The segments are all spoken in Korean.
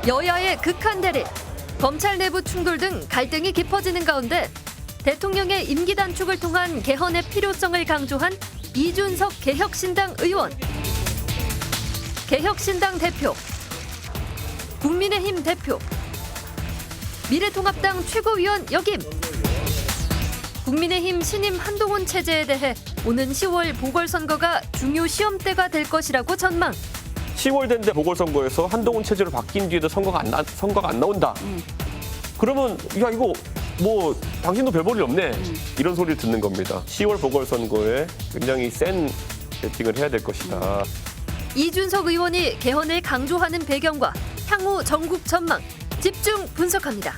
여야의 극한 대립, 검찰 내부 충돌 등 갈등이 깊어지는 가운데 대통령의 임기 단축을 통한 개헌의 필요성을 강조한 이준석 개혁신당 의원, 개혁신당 대표, 국민의힘 대표, 미래통합당 최고위원 역임, 국민의힘 신임 한동훈 체제에 대해 오는 10월 보궐선거가 중요 시험대가 될 것이라고 전망. 10월 된데 보궐선거에서 한동훈 체제로 바뀐 뒤에도 선거가 안 나온다. 그러면 야 이거 뭐 당신도 별 볼일 없네. 이런 소리를 듣는 겁니다. 10월 보궐선거에 굉장히 센 배팅을 해야 될 것이다. 이준석 의원이 개헌을 강조하는 배경과 향후 전국 전망 집중 분석합니다.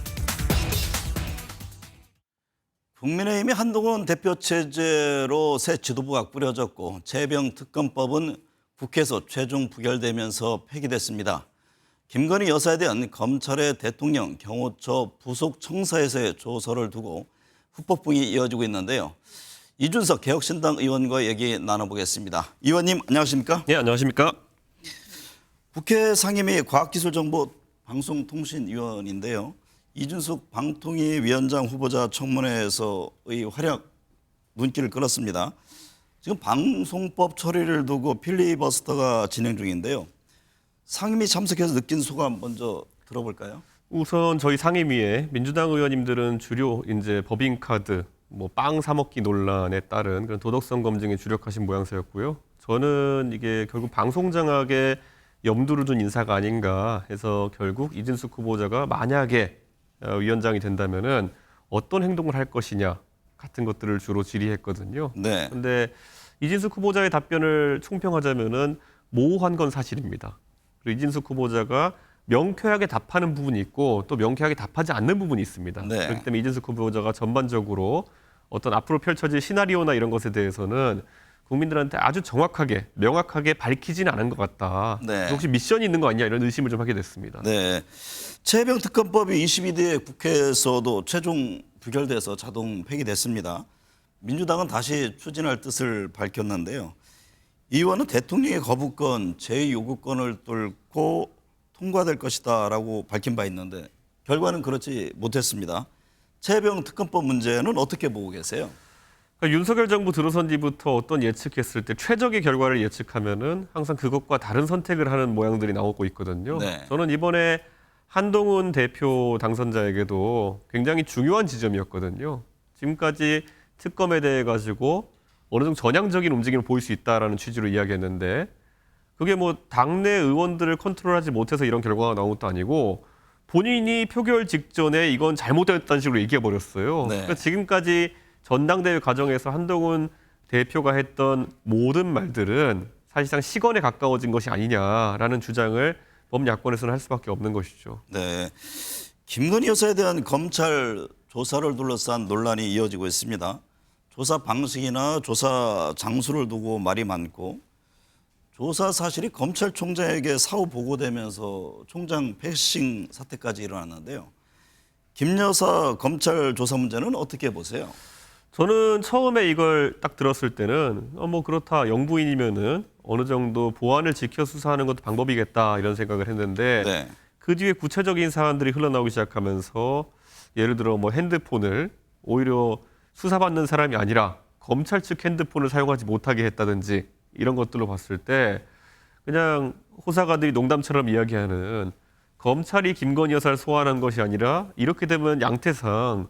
국민의힘이 한동훈 대표 체제로 새 지도부가 꾸려졌고 재병 특검법은 국회에서 최종 부결되면서 폐기됐습니다. 김건희 여사에 대한 검찰의 대통령 경호처 부속 청사에서의 조서를 두고 후폭풍이 이어지고 있는데요. 이준석 개혁신당 의원과 얘기 나눠보겠습니다. 의원님 안녕하십니까? 네, 안녕하십니까? 국회 상임위 과학기술정보방송통신위원인데요. 이준석 방통위 위원장 후보자 청문회에서의 활약 눈길을 끌었습니다. 지금 방송법 처리를 두고 필리버스터가 진행 중인데요. 상임위 참석해서 느낀 소감 먼저 들어볼까요? 우선 저희 상임위에 민주당 의원님들은 주로 이제 법인카드, 뭐 빵 사먹기 논란에 따른 그런 도덕성 검증에 주력하신 모양새였고요. 저는 이게 결국 방송 장악에 염두를 둔 인사가 아닌가 해서 결국 이준석 후보자가 만약에 위원장이 된다면은 어떤 행동을 할 것이냐 같은 것들을 주로 질의했거든요. 네. 그런데 이준석 후보자의 답변을 총평하자면은 모호한 건 사실입니다. 그리고 이준석 후보자가 명쾌하게 답하는 부분이 있고 또 명쾌하게 답하지 않는 부분이 있습니다. 네. 그렇기 때문에 이준석 후보자가 전반적으로 어떤 앞으로 펼쳐질 시나리오나 이런 것에 대해서는 국민들한테 아주 정확하게 명확하게 밝히지는 않은 것 같다. 네. 혹시 미션이 있는 거 아니냐 이런 의심을 좀 하게 됐습니다. 네. 재병 특검법이 22대 국회에서도 최종 부결돼서 자동 폐기됐습니다. 민주당은 다시 추진할 뜻을 밝혔는데요. 이 의원은 대통령의 거부권, 제2요구권을 뚫고 통과될 것이다라고 밝힌 바 있는데 결과는 그렇지 못했습니다. 재병 특검법 문제는 어떻게 보고 계세요? 그러니까 윤석열 정부 들어선 뒤부터 어떤 예측했을 때 최적의 결과를 예측하면은 항상 그것과 다른 선택을 하는 모양들이 나오고 있거든요. 네. 저는 이번에 한동훈 대표 당선자에게도 굉장히 중요한 지점이었거든요. 지금까지 특검에 대해 가지고 어느 정도 전향적인 움직임을 보일 수 있다라는 취지로 이야기했는데 그게 뭐 당내 의원들을 컨트롤하지 못해서 이런 결과가 나온 것도 아니고 본인이 표결 직전에 이건 잘못됐다는 식으로 얘기해 버렸어요. 네. 그러니까 지금까지 전당대회 과정에서 한동훈 대표가 했던 모든 말들은 사실상 시건에 가까워진 것이 아니냐라는 주장을 범야권에서는 할 수밖에 없는 것이죠. 네. 김건희 여사에 대한 검찰 조사를 둘러싼 논란이 이어지고 있습니다. 조사 방식이나 조사 장소를 두고 말이 많고 조사 사실이 검찰총장에게 사후 보고되면서 총장 패싱 사태까지 일어났는데요. 김 여사 검찰 조사 문제는 어떻게 보세요? 저는 처음에 이걸 딱 들었을 때는 뭐 그렇다 영부인이면은 어느 정도 보안을 지켜 수사하는 것도 방법이겠다 이런 생각을 했는데 네. 그 뒤에 구체적인 사안들이 흘러나오기 시작하면서 예를 들어 뭐 핸드폰을 오히려 수사받는 사람이 아니라 검찰 측 핸드폰을 사용하지 못하게 했다든지 이런 것들로 봤을 때 그냥 호사가들이 농담처럼 이야기하는 검찰이 김건희 여사를 소환한 것이 아니라 이렇게 되면 양태상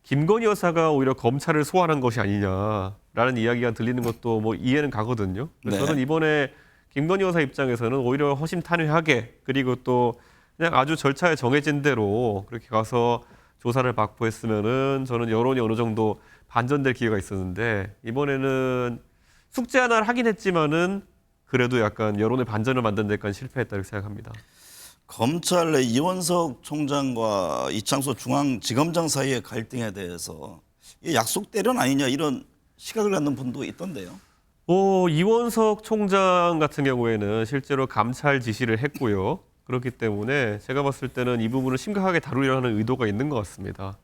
김건희 여사가 오히려 검찰을 소환한 것이 아니냐라는 이야기가 들리는 것도 뭐 이해는 가거든요. 그래서 네. 저는 이번에 김건희 여사 입장에서는 오히려 허심탄회하게 그리고 또 그냥 아주 절차에 정해진 대로 그렇게 가서 조사를 받고 했으면은 저는 여론이 어느 정도 반전될 기회가 있었는데 이번에는 숙제 하나를 하긴 했지만은 그래도 약간 여론의 반전을 만드는 데까지 실패했다고 생각합니다. 검찰 내 이원석 총장과 이창소 중앙지검장 사이의 갈등에 대해서 이게 약속 대련 아니냐 이런 시각을 갖는 분도 있던데요. 이원석 총장 같은 경우에는 실제로 감찰 지시를 했고요. 그렇기 때문에 제가 봤을 때는 이 부분을 심각하게 다루려는 의도가 있는 것 같습니다.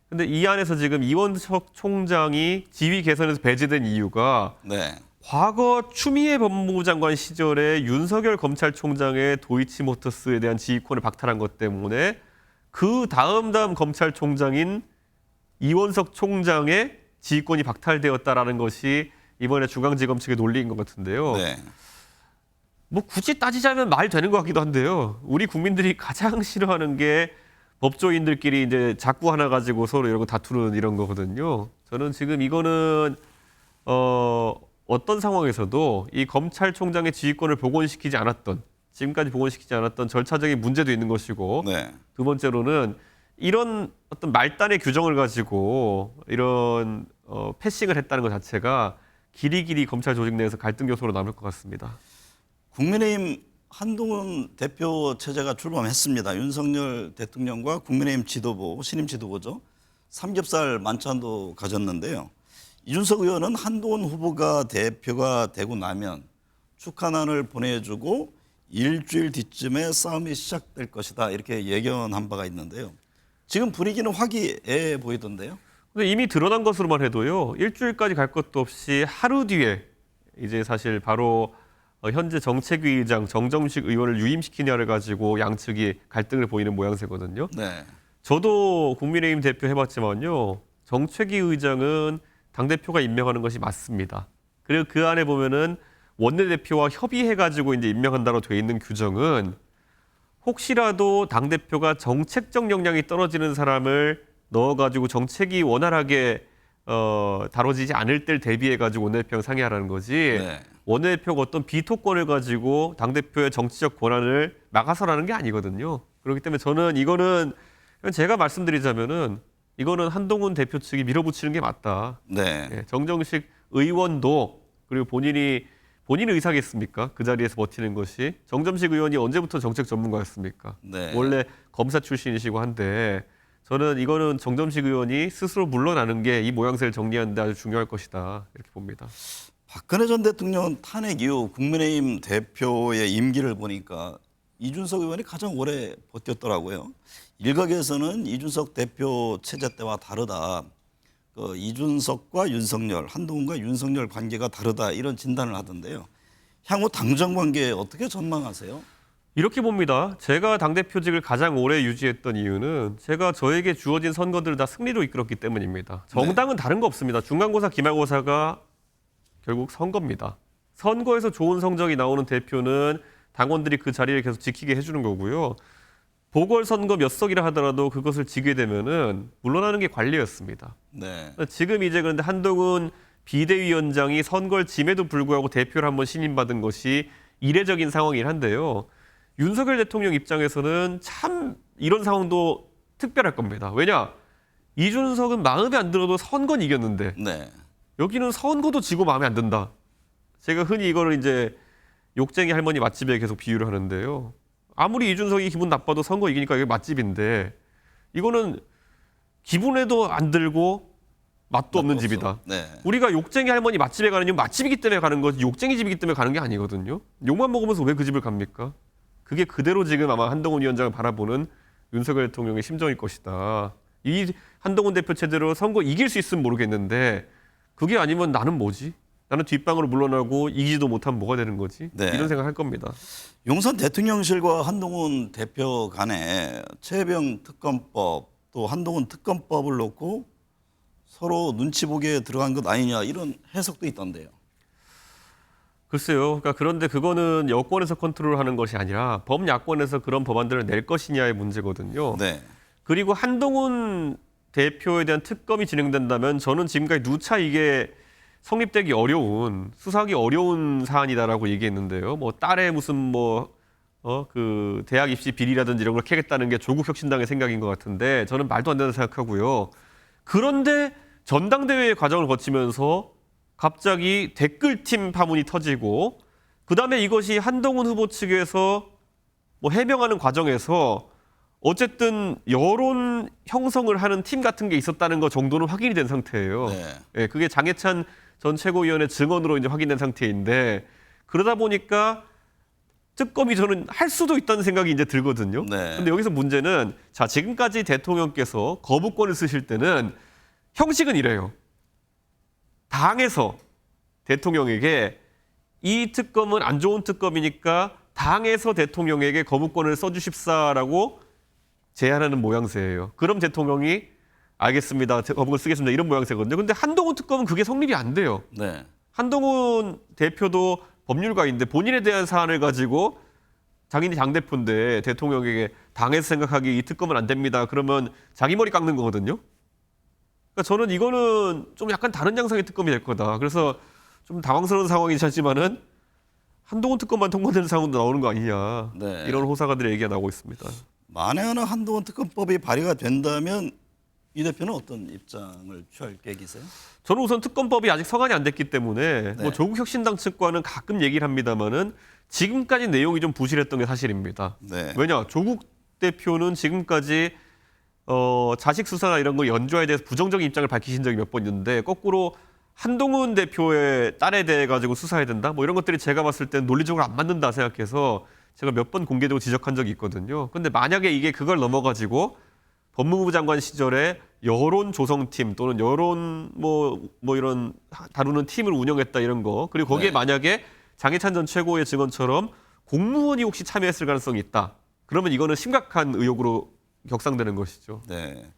근데 이 안에서 지금 이원석 총장이 지위 개선에서 배제된 이유가 네. 과거 추미애 법무부 장관 시절에 윤석열 검찰총장의 도이치모터스에 대한 지휘권을 박탈한 것 때문에 그 다음 검찰총장인 이원석 총장의 지휘권이 박탈되었다라는 것이 이번에 중앙지검 측의 논리인 것 같은데요. 네. 뭐 굳이 따지자면 말 되는 것 같기도 한데요. 우리 국민들이 가장 싫어하는 게 법조인들끼리 이제 자꾸 하나 가지고 서로 이런 거 다투는 이런 거거든요. 저는 지금 이거는 어떤 상황에서도 이 검찰총장의 지휘권을 복원시키지 않았던, 지금까지 복원시키지 않았던 절차적인 문제도 있는 것이고, 네. 두 번째로는 이런 어떤 말단의 규정을 가지고 이런 패싱을 했다는 것 자체가 길이길이 검찰 조직 내에서 갈등 요소로 남을 것 같습니다. 국민의힘 한동훈 대표 체제가 출범했습니다. 윤석열 대통령과 국민의힘 지도부, 신임 지도부죠. 삼겹살 만찬도 가졌는데요. 이준석 의원은 한동훈 후보가 대표가 되고 나면 축하난을 보내주고 일주일 뒤쯤에 싸움이 시작될 것이다. 이렇게 예견한 바가 있는데요. 지금 분위기는 화기애애 보이던데요. 근데 이미 드러난 것으로만 해도요. 일주일까지 갈 것도 없이 하루 뒤에 이제 사실 바로 현재 정책위 의장 정점식 의원을 유임시키냐를 가지고 양측이 갈등을 보이는 모양새거든요. 네. 저도 국민의힘 대표 해봤지만요. 정책위 의장은 당대표가 임명하는 것이 맞습니다. 그리고 그 안에 보면은 원내대표와 협의해가지고 이제 임명한다로 돼 있는 규정은 혹시라도 당대표가 정책적 역량이 떨어지는 사람을 넣어가지고 정책이 원활하게 다뤄지지 않을 때를 대비해가지고 원내대표랑 상의하라는 거지. 네. 원내대표가 어떤 비토권을 가지고 당대표의 정치적 권한을 막아서라는 게 아니거든요. 그렇기 때문에 저는 이거는 제가 말씀드리자면은 이거는 한동훈 대표 측이 밀어붙이는 게 맞다. 네. 예, 정정식 의원도 그리고 본인의 의사겠습니까? 그 자리에서 버티는 것이. 정점식 의원이 언제부터 정책 전문가였습니까? 네. 원래 검사 출신이시고 한데 저는 이거는 정점식 의원이 스스로 물러나는 게 이 모양새를 정리하는 데 아주 중요할 것이다. 이렇게 봅니다. 박근혜 전 대통령 탄핵 이후 국민의힘 대표의 임기를 보니까 이준석 의원이 가장 오래 버텼더라고요. 일각에서는 이준석 대표 체제 때와 다르다. 이준석과 윤석열, 한동훈과 윤석열 관계가 다르다 이런 진단을 하던데요. 향후 당정 관계 어떻게 전망하세요? 이렇게 봅니다. 제가 당대표직을 가장 오래 유지했던 이유는 제가 저에게 주어진 선거들을 다 승리로 이끌었기 때문입니다. 정당은 다른 거 없습니다. 중간고사, 기말고사가 결국 선거입니다. 선거에서 좋은 성적이 나오는 대표는 당원들이 그 자리를 계속 지키게 해주는 거고요. 보궐선거 몇 석이라 하더라도 그것을 지게 되면은 물러나는 게 관리였습니다. 네. 지금 이제 그런데 한동훈 비대위원장이 선거를 짐에도 불구하고 대표를 한번 신임받은 것이 이례적인 상황이긴 한데요. 윤석열 대통령 입장에서는 참 이런 상황도 특별할 겁니다. 왜냐? 이준석은 마음에 안 들어도 선거는 이겼는데 네. 여기는 선거도 지고 마음에 안 든다. 제가 흔히 이거를 이제 욕쟁이 할머니 맛집에 계속 비유를 하는데요. 아무리 이준석이 기분 나빠도 선거 이기니까 이게 맛집인데 이거는 기분에도 안 들고 맛도 없는 집이다. 네. 우리가 욕쟁이 할머니 맛집에 가는 이유는 맛집이기 때문에 가는 거지 욕쟁이 집이기 때문에 가는 게 아니거든요. 욕만 먹으면서 왜 그 집을 갑니까? 그게 그대로 지금 아마 한동훈 위원장을 바라보는 윤석열 대통령의 심정일 것이다. 이 한동훈 대표 체제로 선거 이길 수 있으면 모르겠는데 그게 아니면 나는 뭐지? 나는 뒷방으로 물러나고 이기지도 못하면 뭐가 되는 거지? 네. 이런 생각할 겁니다. 용산 대통령실과 한동훈 대표 간에 최혜병 특검법 또 한동훈 특검법을 놓고 서로 눈치 보기에 들어간 것 아니냐 이런 해석도 있던데요. 글쎄요. 그러니까 그런데 그거는 여권에서 컨트롤하는 것이 아니라 범야권에서 그런 법안들을 낼 것이냐의 문제거든요. 네. 그리고 한동훈 대표에 대한 특검이 진행된다면 저는 지금까지 누차 이게 성립되기 어려운 수사하기 어려운 사안이다라고 얘기했는데요. 뭐 딸의 무슨 그 대학 입시 비리라든지 이런 걸 캐겠다는 게 조국 혁신당의 생각인 것 같은데 저는 말도 안 된다고 생각하고요. 그런데 전당대회 과정을 거치면서 갑자기 댓글팀 파문이 터지고 그다음에 이것이 한동훈 후보 측에서 뭐 해명하는 과정에서 어쨌든 여론 형성을 하는 팀 같은 게 있었다는 것 정도는 확인이 된 상태예요. 네. 예, 그게 장해찬 전 최고위원의 증언으로 이제 확인된 상태인데 그러다 보니까 특검이 저는 할 수도 있다는 생각이 이제 들거든요. 네. 근데 여기서 문제는 자, 지금까지 대통령께서 거부권을 쓰실 때는 형식은 이래요. 당에서 대통령에게 이 특검은 안 좋은 특검이니까 당에서 대통령에게 거부권을 써주십사라고 제안하는 모양새예요. 그럼 대통령이 알겠습니다. 거부권 쓰겠습니다. 이런 모양새거든요. 근데 한동훈 특검은 그게 성립이 안 돼요. 네. 한동훈 대표도 법률가인데 본인에 대한 사안을 가지고 자기는 당대표인데 대통령에게 당에서 생각하기 이 특검은 안 됩니다. 그러면 자기 머리 깎는 거거든요. 그러니까 저는 이거는 좀 약간 다른 양상의 특검이 될 거다. 그래서 좀 당황스러운 상황이긴 하지만은 한동훈 특검만 통과되는 상황도 나오는 거 아니냐. 네. 이런 호사가들의 얘기가 나오고 있습니다. 만에 하나 한동훈 특검법이 발의가 된다면 이 대표는 어떤 입장을 취할 계획이세요? 저는 우선 특검법이 아직 서관이 안 됐기 때문에 네. 뭐 조국 혁신당 측과는 가끔 얘기를 합니다만은 지금까지 내용이 좀 부실했던 게 사실입니다. 네. 왜냐 조국 대표는 지금까지 자식 수사나 이런 거 연주화에 대해서 부정적인 입장을 밝히신 적이 몇 번 있는데 거꾸로 한동훈 대표의 딸에 대해 가지고 수사해야 된다. 뭐 이런 것들이 제가 봤을 땐 논리적으로 안 맞는다 생각해서 제가 몇 번 공개적으로 지적한 적이 있거든요. 근데 만약에 이게 그걸 넘어가지고 법무부 장관 시절에 여론 조성팀 또는 여론 뭐 이런 다루는 팀을 운영했다 이런 거 그리고 거기에 네. 만약에 장해찬 전 최고의 증언처럼 공무원이 혹시 참여했을 가능성이 있다. 그러면 이거는 심각한 의혹으로 격상되는 것이죠. 네.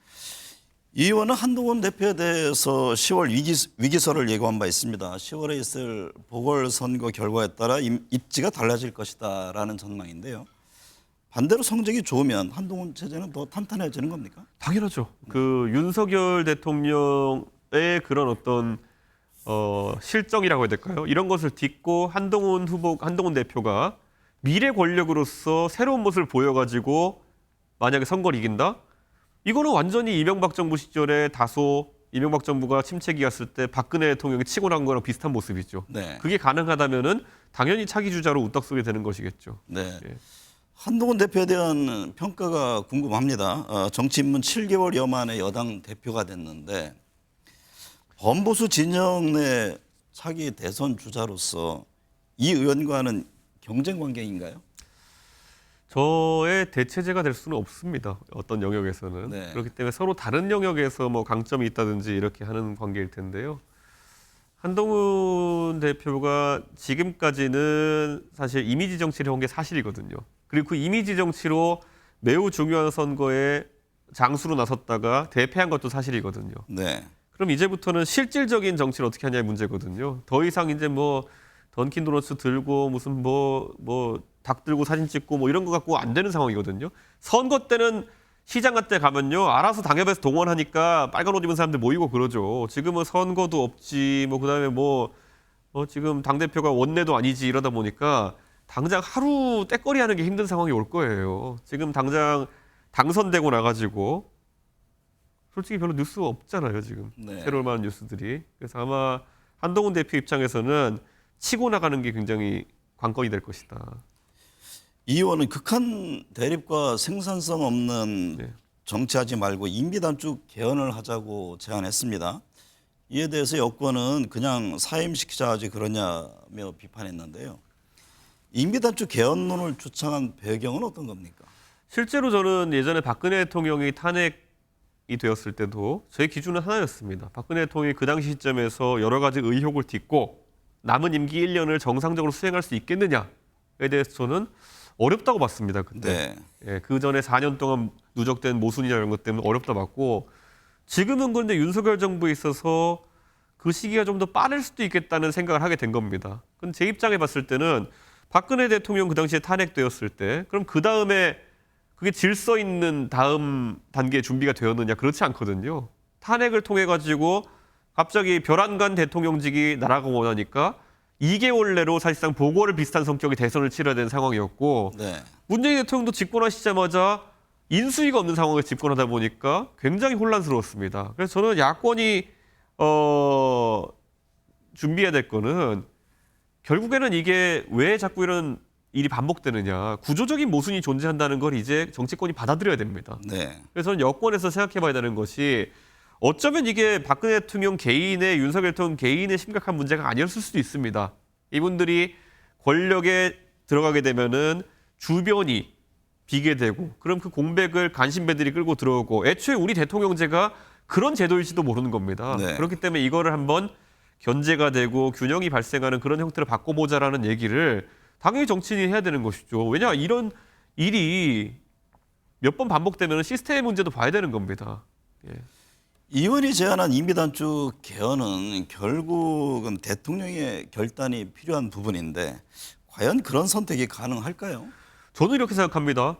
이 의원은 한동훈 대표에 대해서 10월 위기설을 예고한 바 있습니다. 10월에 있을 보궐선거 결과에 따라 입지가 달라질 것이다라는 전망인데요. 반대로 성적이 좋으면 한동훈 체제는 더 탄탄해지는 겁니까? 당연하죠. 그 윤석열 대통령의 그런 어떤 실정이라고 해야 될까요? 이런 것을 딛고 한동훈 대표가 미래 권력으로서 새로운 모습을 보여가지고 만약에 선거를 이긴다? 이거는 완전히 이명박 정부 시절에 다소 이명박 정부가 침체기였을 때 박근혜 대통령이 치고 난 거랑 비슷한 모습이죠. 네. 그게 가능하다면은 당연히 차기 주자로 우떡 쏘게 되는 것이겠죠. 네. 예. 한동훈 대표에 대한 평가가 궁금합니다. 정치 입문 7개월여 만에 여당 대표가 됐는데 범보수 진영 내 차기 대선 주자로서 이 의원과는 경쟁 관계인가요? 저의 대체제가 될 수는 없습니다. 어떤 영역에서는. 네. 그렇기 때문에 서로 다른 영역에서 뭐 강점이 있다든지 이렇게 하는 관계일 텐데요. 한동훈 대표가 지금까지는 사실 이미지 정치를 해온 게 사실이거든요. 그리고 그 이미지 정치로 매우 중요한 선거에 장수로 나섰다가 대패한 것도 사실이거든요. 네. 그럼 이제부터는 실질적인 정치를 어떻게 하냐의 문제거든요. 더 이상 이제 뭐 던킨 도너츠 들고 무슨 닭 들고 사진 찍고 뭐 이런 거 갖고 안 되는 상황이거든요. 선거 때는 시장 같은 데 가면요. 알아서 당협에서 동원하니까 빨간 옷 입은 사람들 모이고 그러죠. 지금은 선거도 없지. 그다음에 지금 당대표가 원내도 아니지 이러다 보니까 당장 하루 떼거리 하는 게 힘든 상황이 올 거예요. 지금 당장 당선되고 나가지고 솔직히 별로 뉴스가 없잖아요. 지금 네. 새로울 만한 뉴스들이. 그래서 아마 한동훈 대표 입장에서는 치고 나가는 게 굉장히 관건이 될 것이다. 이 의원은 극한 대립과 생산성 없는 네. 정치하지 말고 임기단축 개헌을 하자고 제안했습니다. 이에 대해서 여권은 그냥 사임시키자 하지 그러냐며 비판했는데요. 임기단축 개헌론을 주창한 배경은 어떤 겁니까? 실제로 저는 예전에 박근혜 대통령이 탄핵이 되었을 때도 제 기준은 하나였습니다. 박근혜 대통령이 그 당시 시점에서 여러 가지 의혹을 딛고 남은 임기 1년을 정상적으로 수행할 수 있겠느냐에 대해서 저는 어렵다고 봤습니다. 그때. 네. 예, 그 전에 4년 동안 누적된 모순이나 이런 것 때문에 어렵다 봤고 지금은 그런데 윤석열 정부에 있어서 그 시기가 좀 더 빠를 수도 있겠다는 생각을 하게 된 겁니다. 근데 제 입장에 봤을 때는 박근혜 대통령 그 당시에 탄핵되었을 때 그럼 그 다음에 그게 질서 있는 다음 단계 준비가 되었느냐 그렇지 않거든요. 탄핵을 통해 가지고 갑자기 별안간 대통령직이 날아가고 원하니까 2개월 내로 사실상 보궐을 비슷한 성격의 대선을 치러야 되는 상황이었고 네. 문재인 대통령도 집권하시자마자 인수위가 없는 상황을 집권하다 보니까 굉장히 혼란스러웠습니다. 그래서 저는 야권이 준비해야 될 거는 결국에는 이게 왜 자꾸 이런 일이 반복되느냐. 구조적인 모순이 존재한다는 걸 이제 정치권이 받아들여야 됩니다. 네. 그래서 저는 여권에서 생각해 봐야 되는 것이 어쩌면 이게 박근혜 대통령 개인의 윤석열 대통령 개인의 심각한 문제가 아니었을 수도 있습니다. 이분들이 권력에 들어가게 되면은 주변이 비게 되고 그럼 그 공백을 간신배들이 끌고 들어오고 애초에 우리 대통령제가 그런 제도일지도 모르는 겁니다. 네. 그렇기 때문에 이거를 한번 견제가 되고 균형이 발생하는 그런 형태로 바꿔보자라는 얘기를 당연히 정치인이 해야 되는 것이죠. 왜냐 이런 일이 몇 번 반복되면 시스템의 문제도 봐야 되는 겁니다. 예. 이 의원이 제안한 임기단축 개헌은 결국은 대통령의 결단이 필요한 부분인데 과연 그런 선택이 가능할까요? 저는 이렇게 생각합니다.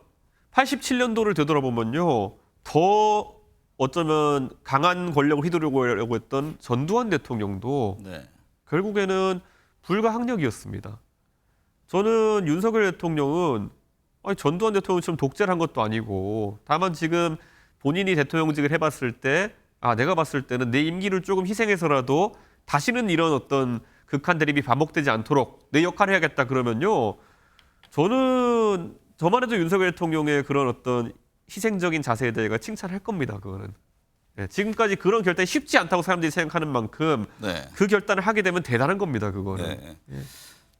87년도를 되돌아보면요. 더 어쩌면 강한 권력을 휘두르려고 했던 전두환 대통령도 네. 결국에는 불가항력이었습니다. 저는 윤석열 대통령은 전두환 대통령처럼 독재를 한 것도 아니고 다만 지금 본인이 대통령직을 해봤을 때 내가 봤을 때는 내 임기를 조금 희생해서라도 다시는 이런 어떤 극한 대립이 반복되지 않도록 내 역할을 해야겠다 그러면요. 저만 해도 윤석열 대통령의 그런 어떤 희생적인 자세에 대해 칭찬할 겁니다. 그거는. 네, 지금까지 그런 결단이 쉽지 않다고 사람들이 생각하는 만큼 네. 그 결단을 하게 되면 대단한 겁니다. 그거는. 네.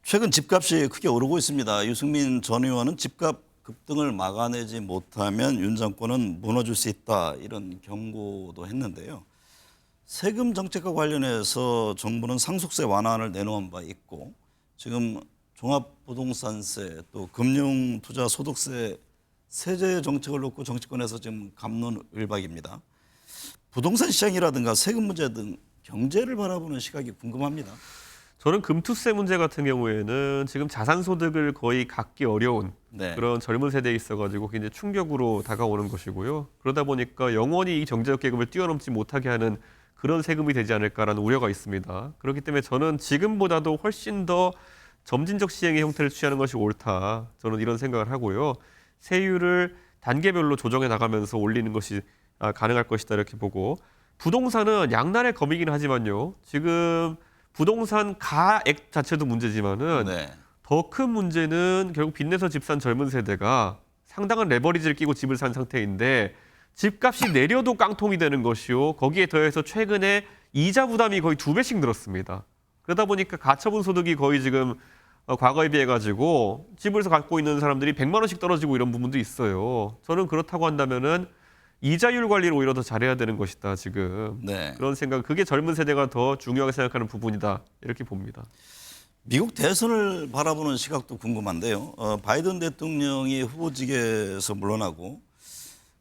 최근 집값이 크게 오르고 있습니다. 유승민 전 의원은 집값 급등을 막아내지 못하면 윤 정권은 무너질 수 있다 이런 경고도 했는데요. 세금 정책과 관련해서 정부는 상속세 완화안을 내놓은 바 있고 지금 종합부동산세 또 금융투자소득세 세제 정책을 놓고 정치권에서 지금 갑론을박입니다. 부동산 시장이라든가 세금 문제 등 경제를 바라보는 시각이 궁금합니다. 저는 금투세 문제 같은 경우에는 지금 자산소득을 거의 갖기 어려운 네. 그런 젊은 세대에 있어가지고 굉장히 충격으로 다가오는 것이고요. 그러다 보니까 영원히 이 경제적 계급을 뛰어넘지 못하게 하는 그런 세금이 되지 않을까라는 우려가 있습니다. 그렇기 때문에 저는 지금보다도 훨씬 더 점진적 시행의 형태를 취하는 것이 옳다. 저는 이런 생각을 하고요. 세율을 단계별로 조정해 나가면서 올리는 것이 가능할 것이다 이렇게 보고 부동산은 양날의 검이긴 하지만요. 지금 부동산 가액 자체도 문제지만은 네. 더 큰 문제는 결국 빚내서 집 산 젊은 세대가 상당한 레버리지를 끼고 집을 산 상태인데 집값이 내려도 깡통이 되는 것이요. 거기에 더해서 최근에 이자 부담이 거의 2배씩 늘었습니다. 그러다 보니까 가처분 소득이 거의 지금 과거에 비해 가지고 집을 갖고 있는 사람들이 100만 원씩 떨어지고 이런 부분도 있어요. 저는 그렇다고 한다면은 이자율 관리를 오히려 더 잘해야 되는 것이다 지금. 네. 그런 생각, 그게 젊은 세대가 더 중요하게 생각하는 부분이다 이렇게 봅니다. 미국 대선을 바라보는 시각도 궁금한데요. 바이든 대통령이 후보직에서 물러나고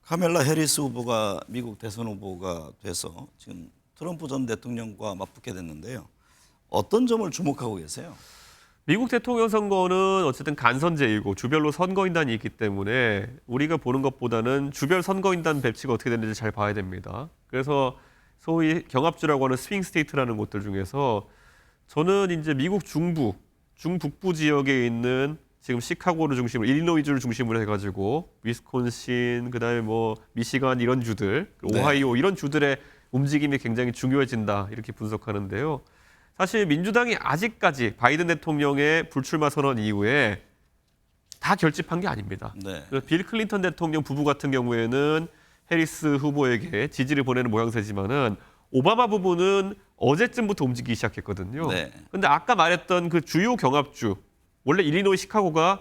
카멜라 해리스 후보가 미국 대선 후보가 돼서 지금 트럼프 전 대통령과 맞붙게 됐는데요. 어떤 점을 주목하고 계세요? 미국 대통령 선거는 어쨌든 간선제이고 주별로 선거인단이 있기 때문에 우리가 보는 것보다는 주별 선거인단 배치가 어떻게 되는지 잘 봐야 됩니다. 그래서 소위 경합주라고 하는 스윙 스테이트라는 곳들 중에서 저는 이제 미국 중부, 중북부 지역에 있는 지금 시카고를 중심으로 일리노이주를 중심으로 해가지고 위스콘신, 그다음에 뭐 미시간 이런 주들, 오하이오 이런 주들의 움직임이 굉장히 중요해진다 이렇게 분석하는데요. 사실 민주당이 아직까지 바이든 대통령의 불출마 선언 이후에 다 결집한 게 아닙니다. 네. 그래서 빌 클린턴 대통령 부부 같은 경우에는 해리스 후보에게 지지를 보내는 모양새지만은 오바마 부부는 어제쯤부터 움직이기 시작했거든요. 네. 근데 아까 말했던 그 주요 경합주, 원래 일리노이 시카고가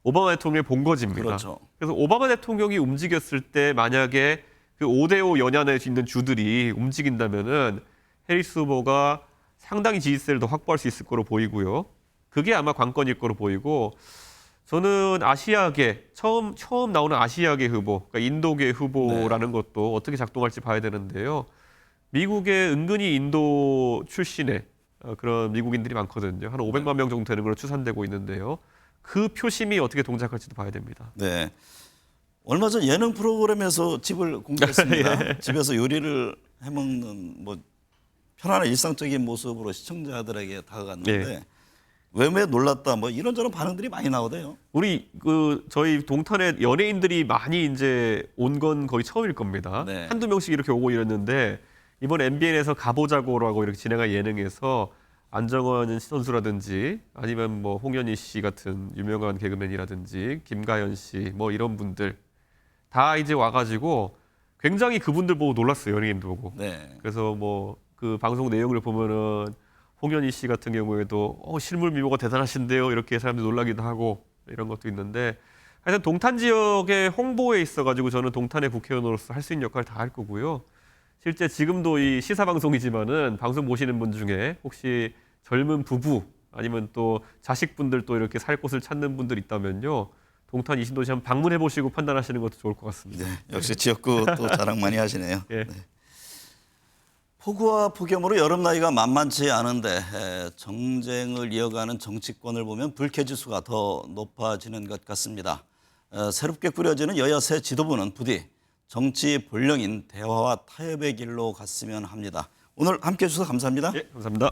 오바마 대통령의 본거지입니다. 그렇죠. 그래서 오바마 대통령이 움직였을 때 만약에 그 5대5 연ян에 있는 주들이 움직인다면은 해리스 후보가 상당히 지지세를 더 확보할 수 있을 거로 보이고요. 그게 아마 관건일 거로 보이고 저는 아시아계 처음 나오는 아시아계 후보, 그러니까 인도계 후보라는 것도 어떻게 작동할지 봐야 되는데요. 미국에 은근히 인도 출신의 그런 미국인들이 많거든요. 한 500만 명 정도 되는 걸로 추산되고 있는데요. 그 표심이 어떻게 동작할지도 봐야 됩니다. 네. 얼마 전 예능 프로그램에서 집을 공개했습니다. 집에서 요리를 해먹는 뭐 편안한 일상적인 모습으로 시청자들에게 다가갔는데 왜 놀랐다 뭐 이런저런 반응들이 많이 나오대요. 우리 저희 동탄에 연예인들이 많이 이제 온 건 거의 처음일 겁니다. 네. 한두 명씩 이렇게 오고 이랬는데 이번 MBN에서 가보자고라고 이렇게 진행한 예능에서 안정환 선수라든지 아니면 뭐 홍현희 씨 같은 유명한 개그맨이라든지 김가연 씨 뭐 이런 분들 다 이제 와가지고 굉장히 그분들 보고 놀랐어요. 연예인들 보고. 네. 그래서 뭐 그 방송 내용을 보면은 홍현희 씨 같은 경우에도 실물 미모가 대단하신데요. 이렇게 사람들이 놀라기도 하고 이런 것도 있는데 하여튼 동탄 지역의 홍보에 있어가지고 저는 동탄의 국회의원으로서 할 수 있는 역할을 다 할 거고요. 실제 지금도 이 시사 방송이지만은 방송 보시는 분 중에 혹시 젊은 부부 아니면 또 자식분들 또 이렇게 살 곳을 찾는 분들 있다면요. 동탄 이신도시 한번 방문해 보시고 판단하시는 것도 좋을 것 같습니다. 네, 역시 지역구 또 자랑 많이 하시네요. 예. 네. 폭우와 폭염으로 여름 나이가 만만치 않은데 정쟁을 이어가는 정치권을 보면 불쾌지수가 더 높아지는 것 같습니다. 새롭게 꾸려지는 여야 새 지도부는 부디 정치 본령인 대화와 타협의 길로 갔으면 합니다. 오늘 함께해 주셔서 감사합니다. 예, 감사합니다.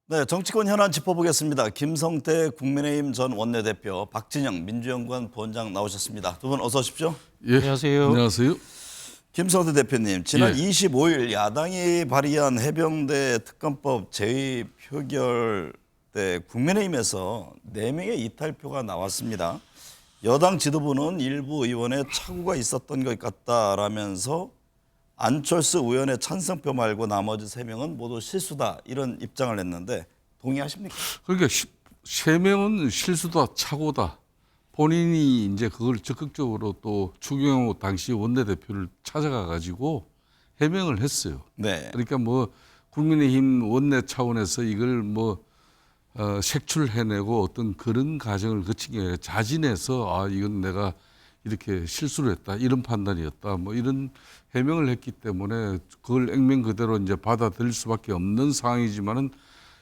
네, 정치권 현안 짚어보겠습니다. 김성태 국민의힘 전 원내대표, 박진영 민주연구원 부원장 나오셨습니다. 두 분 어서 오십시오. 예. 안녕하세요. 안녕하세요. 김성태 대표님, 지난 예. 25일 야당이 발의한 해병대 특검법 제의 표결 때 국민의힘에서 4명의 이탈표가 나왔습니다. 여당 지도부는 일부 의원의 착오가 있었던 것 같다라면서 안철수 의원의 찬성표 말고 나머지 3명은 모두 실수다 이런 입장을 냈는데 동의하십니까? 그러니까 3명은 실수다, 착오다. 본인이 이제 그걸 적극적으로 또 추경호 당시 원내대표를 찾아가 가지고 해명을 했어요. 네. 그러니까 뭐 국민의힘 원내 차원에서 이걸 뭐 색출해내고 어떤 그런 과정을 거친 게 아니라 자진해서 아 이건 내가 이렇게 실수를 했다 이런 판단이었다 뭐 이런 해명을 했기 때문에 그걸 액면 그대로 이제 받아들일 수밖에 없는 상황이지만은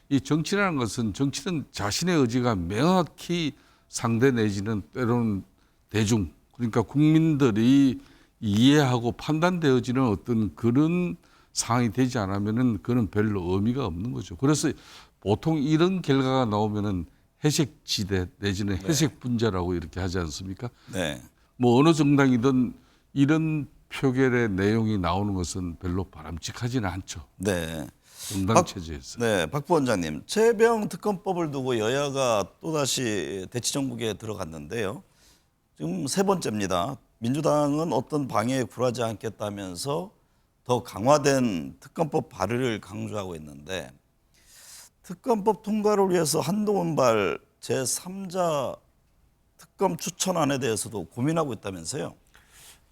이 정치라는 것은 정치는 자신의 의지가 명확히 상대 내지는 때로는 대중 그러니까 국민들이 이해하고 판단되어지는 어떤 그런 상황이 되지 않으면은 그는 별로 의미가 없는 거죠. 그래서 보통 이런 결과가 나오면은 회색 지대 내지는 회색 분자라고 이렇게 하지 않습니까? 네. 뭐 어느 정당이든 이런 표결의 내용이 나오는 것은 별로 바람직하지는 않죠. 네. 정당 체제에서. 네, 박 부원장님, 최병 특검법을 두고 여야가 또다시 대치정국에 들어갔는데요. 지금 3번째입니다. 민주당은 어떤 방해에 굴하지 않겠다면서 더 강화된 특검법 발의를 강조하고 있는데 특검법 통과를 위해서 한동훈발 제3자 특검 추천안에 대해서도 고민하고 있다면서요?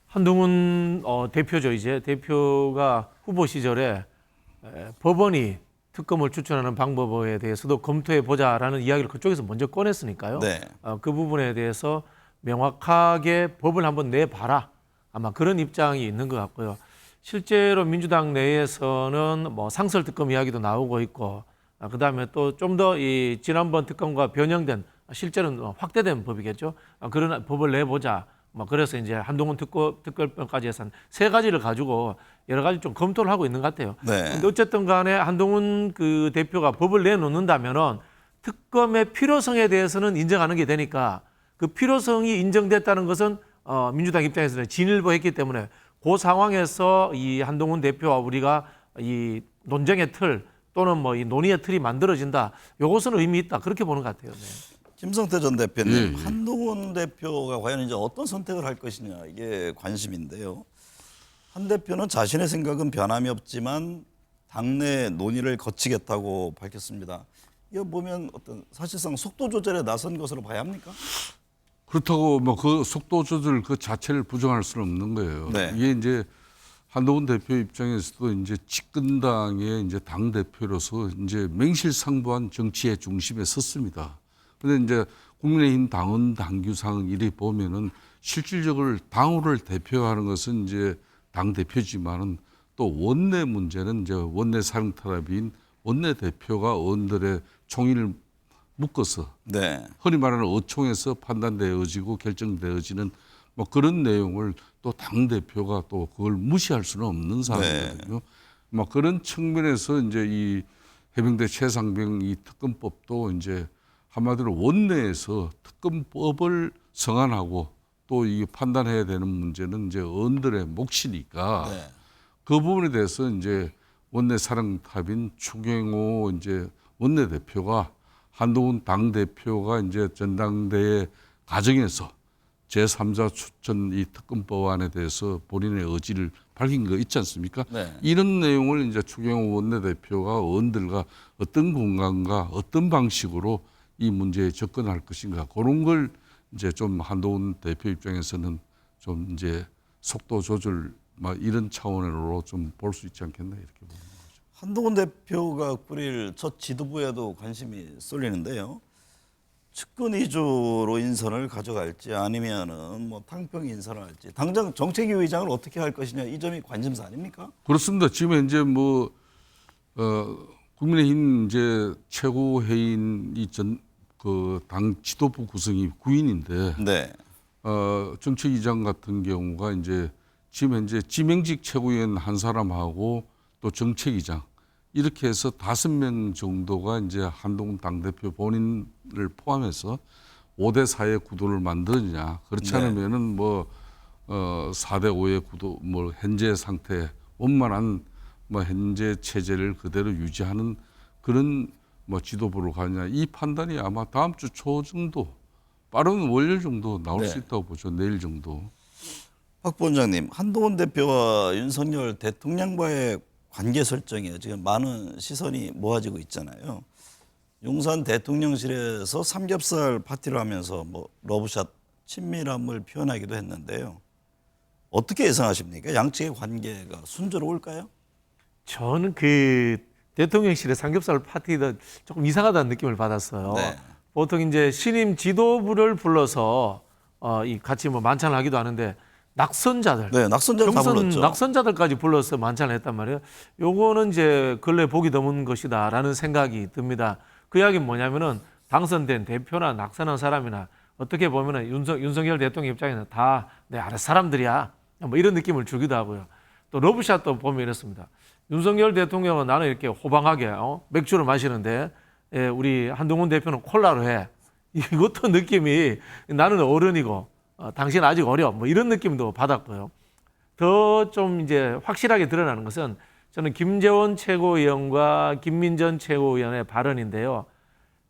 한동훈 대표죠. 이제 대표가 후보 시절에 법원이 특검을 추천하는 방법에 대해서도 검토해 보자라는 이야기를 그쪽에서 먼저 꺼냈으니까요. 네. 그 부분에 대해서 명확하게 법을 한번 내봐라. 아마 그런 입장이 있는 것 같고요. 실제로 민주당 내에서는 뭐 상설 특검 이야기도 나오고 있고, 그다음에 또 좀 더 이 지난번 특검과 변형된 실제는 확대된 법이겠죠. 그런 법을 내보자. 뭐 그래서 이제 한동훈 특검까지 해서 한 3가지를 가지고 여러 가지 좀 검토를 하고 있는 것 같아요. 네. 근데 어쨌든 간에 한동훈 그 대표가 법을 내놓는다면은 특검의 필요성에 대해서는 인정하는 게 되니까 그 필요성이 인정됐다는 것은 민주당 입장에서는 진일보했기 때문에 그 상황에서 이 한동훈 대표와 우리가 이 논쟁의 틀 또는 뭐 이 논의의 틀이 만들어진다. 이것은 의미 있다. 그렇게 보는 것 같아요. 네. 김성태 전 대표님, 예. 한동훈 대표가 과연 이제 어떤 선택을 할 것이냐 이게 관심인데요. 한 대표는 자신의 생각은 변함이 없지만 당내 논의를 거치겠다고 밝혔습니다. 이거 보면 어떤 사실상 속도 조절에 나선 것으로 봐야 합니까? 그렇다고 뭐 그 속도 조절 그 자체를 부정할 수는 없는 거예요. 네. 이게 이제 한동훈 대표 입장에서도 이제 집권당의 이제 당 대표로서 이제 맹실상부한 정치의 중심에 섰습니다. 그런데 이제 국민의힘 당원 당규상 이리 보면은 실질적으로 당호를 대표하는 것은 이제 당 대표지만은 또 원내 문제는 이제 원내 사령탑인 원내 대표가 의원들의 총의를 묶어서 네. 흔히 말하는 의총에서 판단되어지고 결정되어지는 뭐 그런 내용을 또 당 대표가 또 그걸 무시할 수는 없는 상황이거든요. 뭐 그런 측면에서 이제 이 해병대 최상병 이 특검법도 이제 한마디로 원내에서 특검법을 성안하고 또 이 판단해야 되는 문제는 이제 의원들의 몫이니까 네. 그 부분에 대해서 이제 원내 사령탑인 추경호 이제 원내 대표가 한동훈 당 대표가 이제 전당대회 과정에서 제3자 추천 이 특검법안에 대해서 본인의 의지를 밝힌 거 있지 않습니까? 네. 이런 내용을 이제 추경호 원내대표가 의원들과 어떤 공간과 어떤 방식으로 이 문제에 접근할 것인가 그런 걸 이제 좀 한동훈 대표 입장에서는 좀 이제 속도 조절 막 이런 차원으로 좀 볼 수 있지 않겠나 이렇게 보는 거죠. 한동훈 대표가 꾸릴 첫 지도부에도 관심이 쏠리는데요. 측근 위주로 인선을 가져갈지 아니면은 뭐 탕평 인선을 할지 당장 정책위 의장을 어떻게 할 것이냐 이 점이 관심사 아닙니까? 그렇습니다. 지금 현재 뭐 국민의힘 이제 최고회의인 그 당 지도부 구성이 9인인데 네. 정책위장 같은 경우가 이제 지금 현재 지명직 최고위원 한 사람하고 또 정책위장 이렇게 해서 5명 정도가 이제 한동훈 당대표 본인을 포함해서 5대 4의 구도를 만드느냐 그렇지 네. 않으면은 뭐 4대 5의 구도 뭐 현재 상태 원만한 뭐 현재 체제를 그대로 유지하는 그런 뭐 지도부로 가느냐 이 판단이 아마 다음 주 초 정도 빠른 월요일 정도 나올 네. 수 있다고 보죠. 내일 정도. 박 부원장님, 한동훈 대표와 윤석열 대통령과의 관계 설정에 지금 많은 시선이 모아지고 있잖아요. 용산 대통령실에서 삼겹살 파티를 하면서 뭐 러브샷 친밀함을 표현하기도 했는데요. 어떻게 예상하십니까? 양측의 관계가 순조로울까요? 저는 그 대통령실의 삼겹살 파티가 조금 이상하다는 느낌을 받았어요. 네. 보통 이제 신임 지도부를 불러서 이 같이 뭐 만찬을 하기도 하는데 낙선자들, 네, 낙선자를 다 불렀죠. 낙선자들까지 불러서 만찬을 했단 말이에요. 요거는 이제 근래 보기 드문 것이다라는 생각이 듭니다. 그 이야기는 뭐냐면은 당선된 대표나 낙선한 사람이나 어떻게 보면은 윤석열 대통령 입장에는 다 내 아래 사람들이야. 뭐 이런 느낌을 주기도 하고요. 또 러브샷도 보면 이렇습니다. 윤석열 대통령은 나는 이렇게 호방하게 맥주를 마시는데 우리 한동훈 대표는 콜라로 해. 이것도 느낌이 나는 어른이고 당신 아직 어려. 뭐 이런 느낌도 받았고요. 더 좀 이제 확실하게 드러나는 것은 저는 김재원 최고위원과 김민전 최고위원의 발언인데요.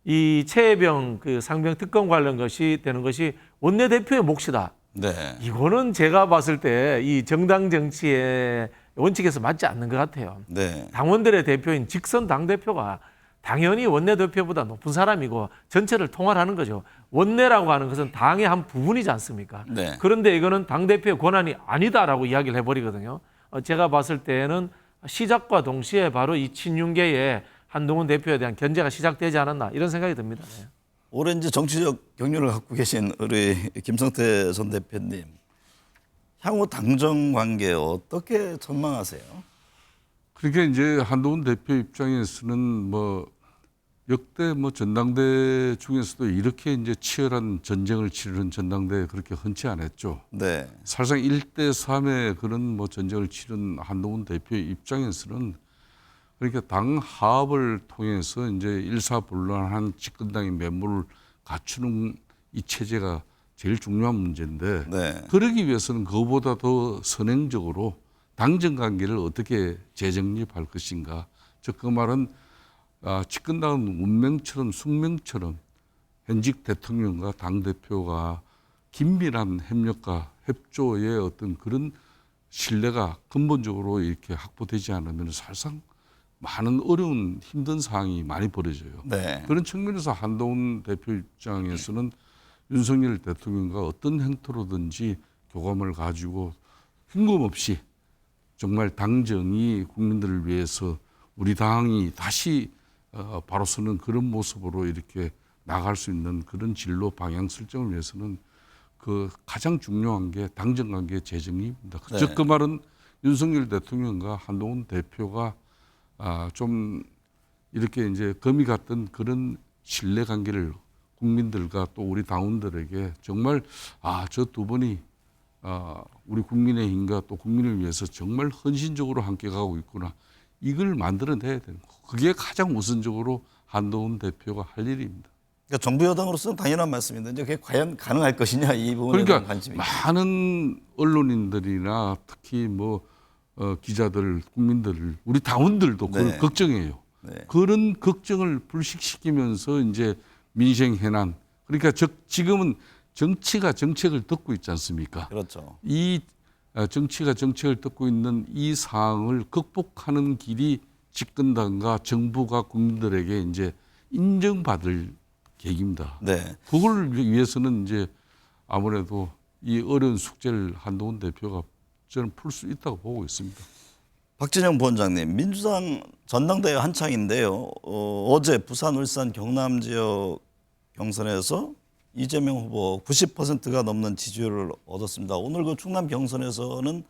이 최혜병 그 상병 특검 관련 것이 되는 것이 원내대표의 몫이다. 네. 이거는 제가 봤을 때 이 정당 정치의 원칙에서 맞지 않는 것 같아요. 네. 당원들의 대표인 직선 당대표가 당연히 원내대표보다 높은 사람이고 전체를 통할하는 거죠. 원내라고 하는 것은 당의 한 부분이지 않습니까? 네. 그런데 이거는 당대표의 권한이 아니다라고 이야기를 해버리거든요. 제가 봤을 때는 시작과 동시에 바로 이 친윤계의 한동훈 대표에 대한 견제가 시작되지 않았나 이런 생각이 듭니다. 네. 오랜 이제 정치적 경륜을 갖고 계신 우리 김성태 전 대표님, 향후 당정 관계 어떻게 전망하세요? 그러니까 이제 한동훈 대표 입장에서는 뭐 역대 뭐 전당대 중에서도 이렇게 이제 치열한 전쟁을 치르는 전당대 그렇게 흔치 않았죠. 네. 사실상 1대 3의 그런 뭐 전쟁을 치른 한동훈 대표의 입장에서는 그러니까 당 하합을 통해서 이제 일사불란한 집권당의 면모를 갖추는 이 체제가 제일 중요한 문제인데 네. 그러기 위해서는 그보다 더 선행적으로 당정 관계를 어떻게 재정립할 것인가. 즉 그 말은 집권당은 운명처럼 숙명처럼 현직 대통령과 당대표가 긴밀한 협력과 협조의 어떤 그런 신뢰가 근본적으로 이렇게 확보되지 않으면 사실상 많은 어려운 힘든 상황이 많이 벌어져요. 네. 그런 측면에서 한동훈 대표 입장에서는 윤석열 대통령과 어떤 형태로든지 교감을 가지고 흠금없이 정말 당정이 국민들을 위해서 우리 당이 다시 바로 서는 그런 모습으로 이렇게 나갈 수 있는 그런 진로 방향 설정을 위해서는 그 가장 중요한 게 당정 관계 재정립입니다. 네. 즉 그 말은 윤석열 대통령과 한동훈 대표가 좀 이렇게 이제 금이 갔던 그런 신뢰 관계를 국민들과 또 우리 당원들에게 정말 저 두 분이 우리 국민의힘과 또 국민을 위해서 정말 헌신적으로 함께 가고 있구나. 이걸 만들어내야 되는 거. 그게 가장 우선적으로 한동훈 대표가 할 일입니다. 그러니까 정부 여당으로서는 당연한 말씀인데 이제 그게 과연 가능할 것이냐 이 부분에 대한 그러니까 관심이. 많은 언론인들이나 특히 뭐 기자들, 국민들, 우리 당원들도 그걸 네. 걱정해요. 네. 그런 걱정을 불식시키면서 이제 민생 해난 그러니까 지금은 정치가 정책을 듣고 있지 않습니까? 그렇죠. 이 정치가 정책을 뜯고 있는 이 상황을 극복하는 길이 집권당과 정부가 국민들에게 이제 인정받을 계기입니다. 네. 그걸 위해서는 이제 아무래도 이 어려운 숙제를 한동훈 대표가 저는 풀 수 있다고 보고 있습니다. 박진영 부원장님, 민주당 전당대회 한창인데요. 어제 부산, 울산, 경남 지역 경선에서 이재명 후보 90%가 넘는 지지율을 얻었습니다. 오늘 그 충남 경선에서는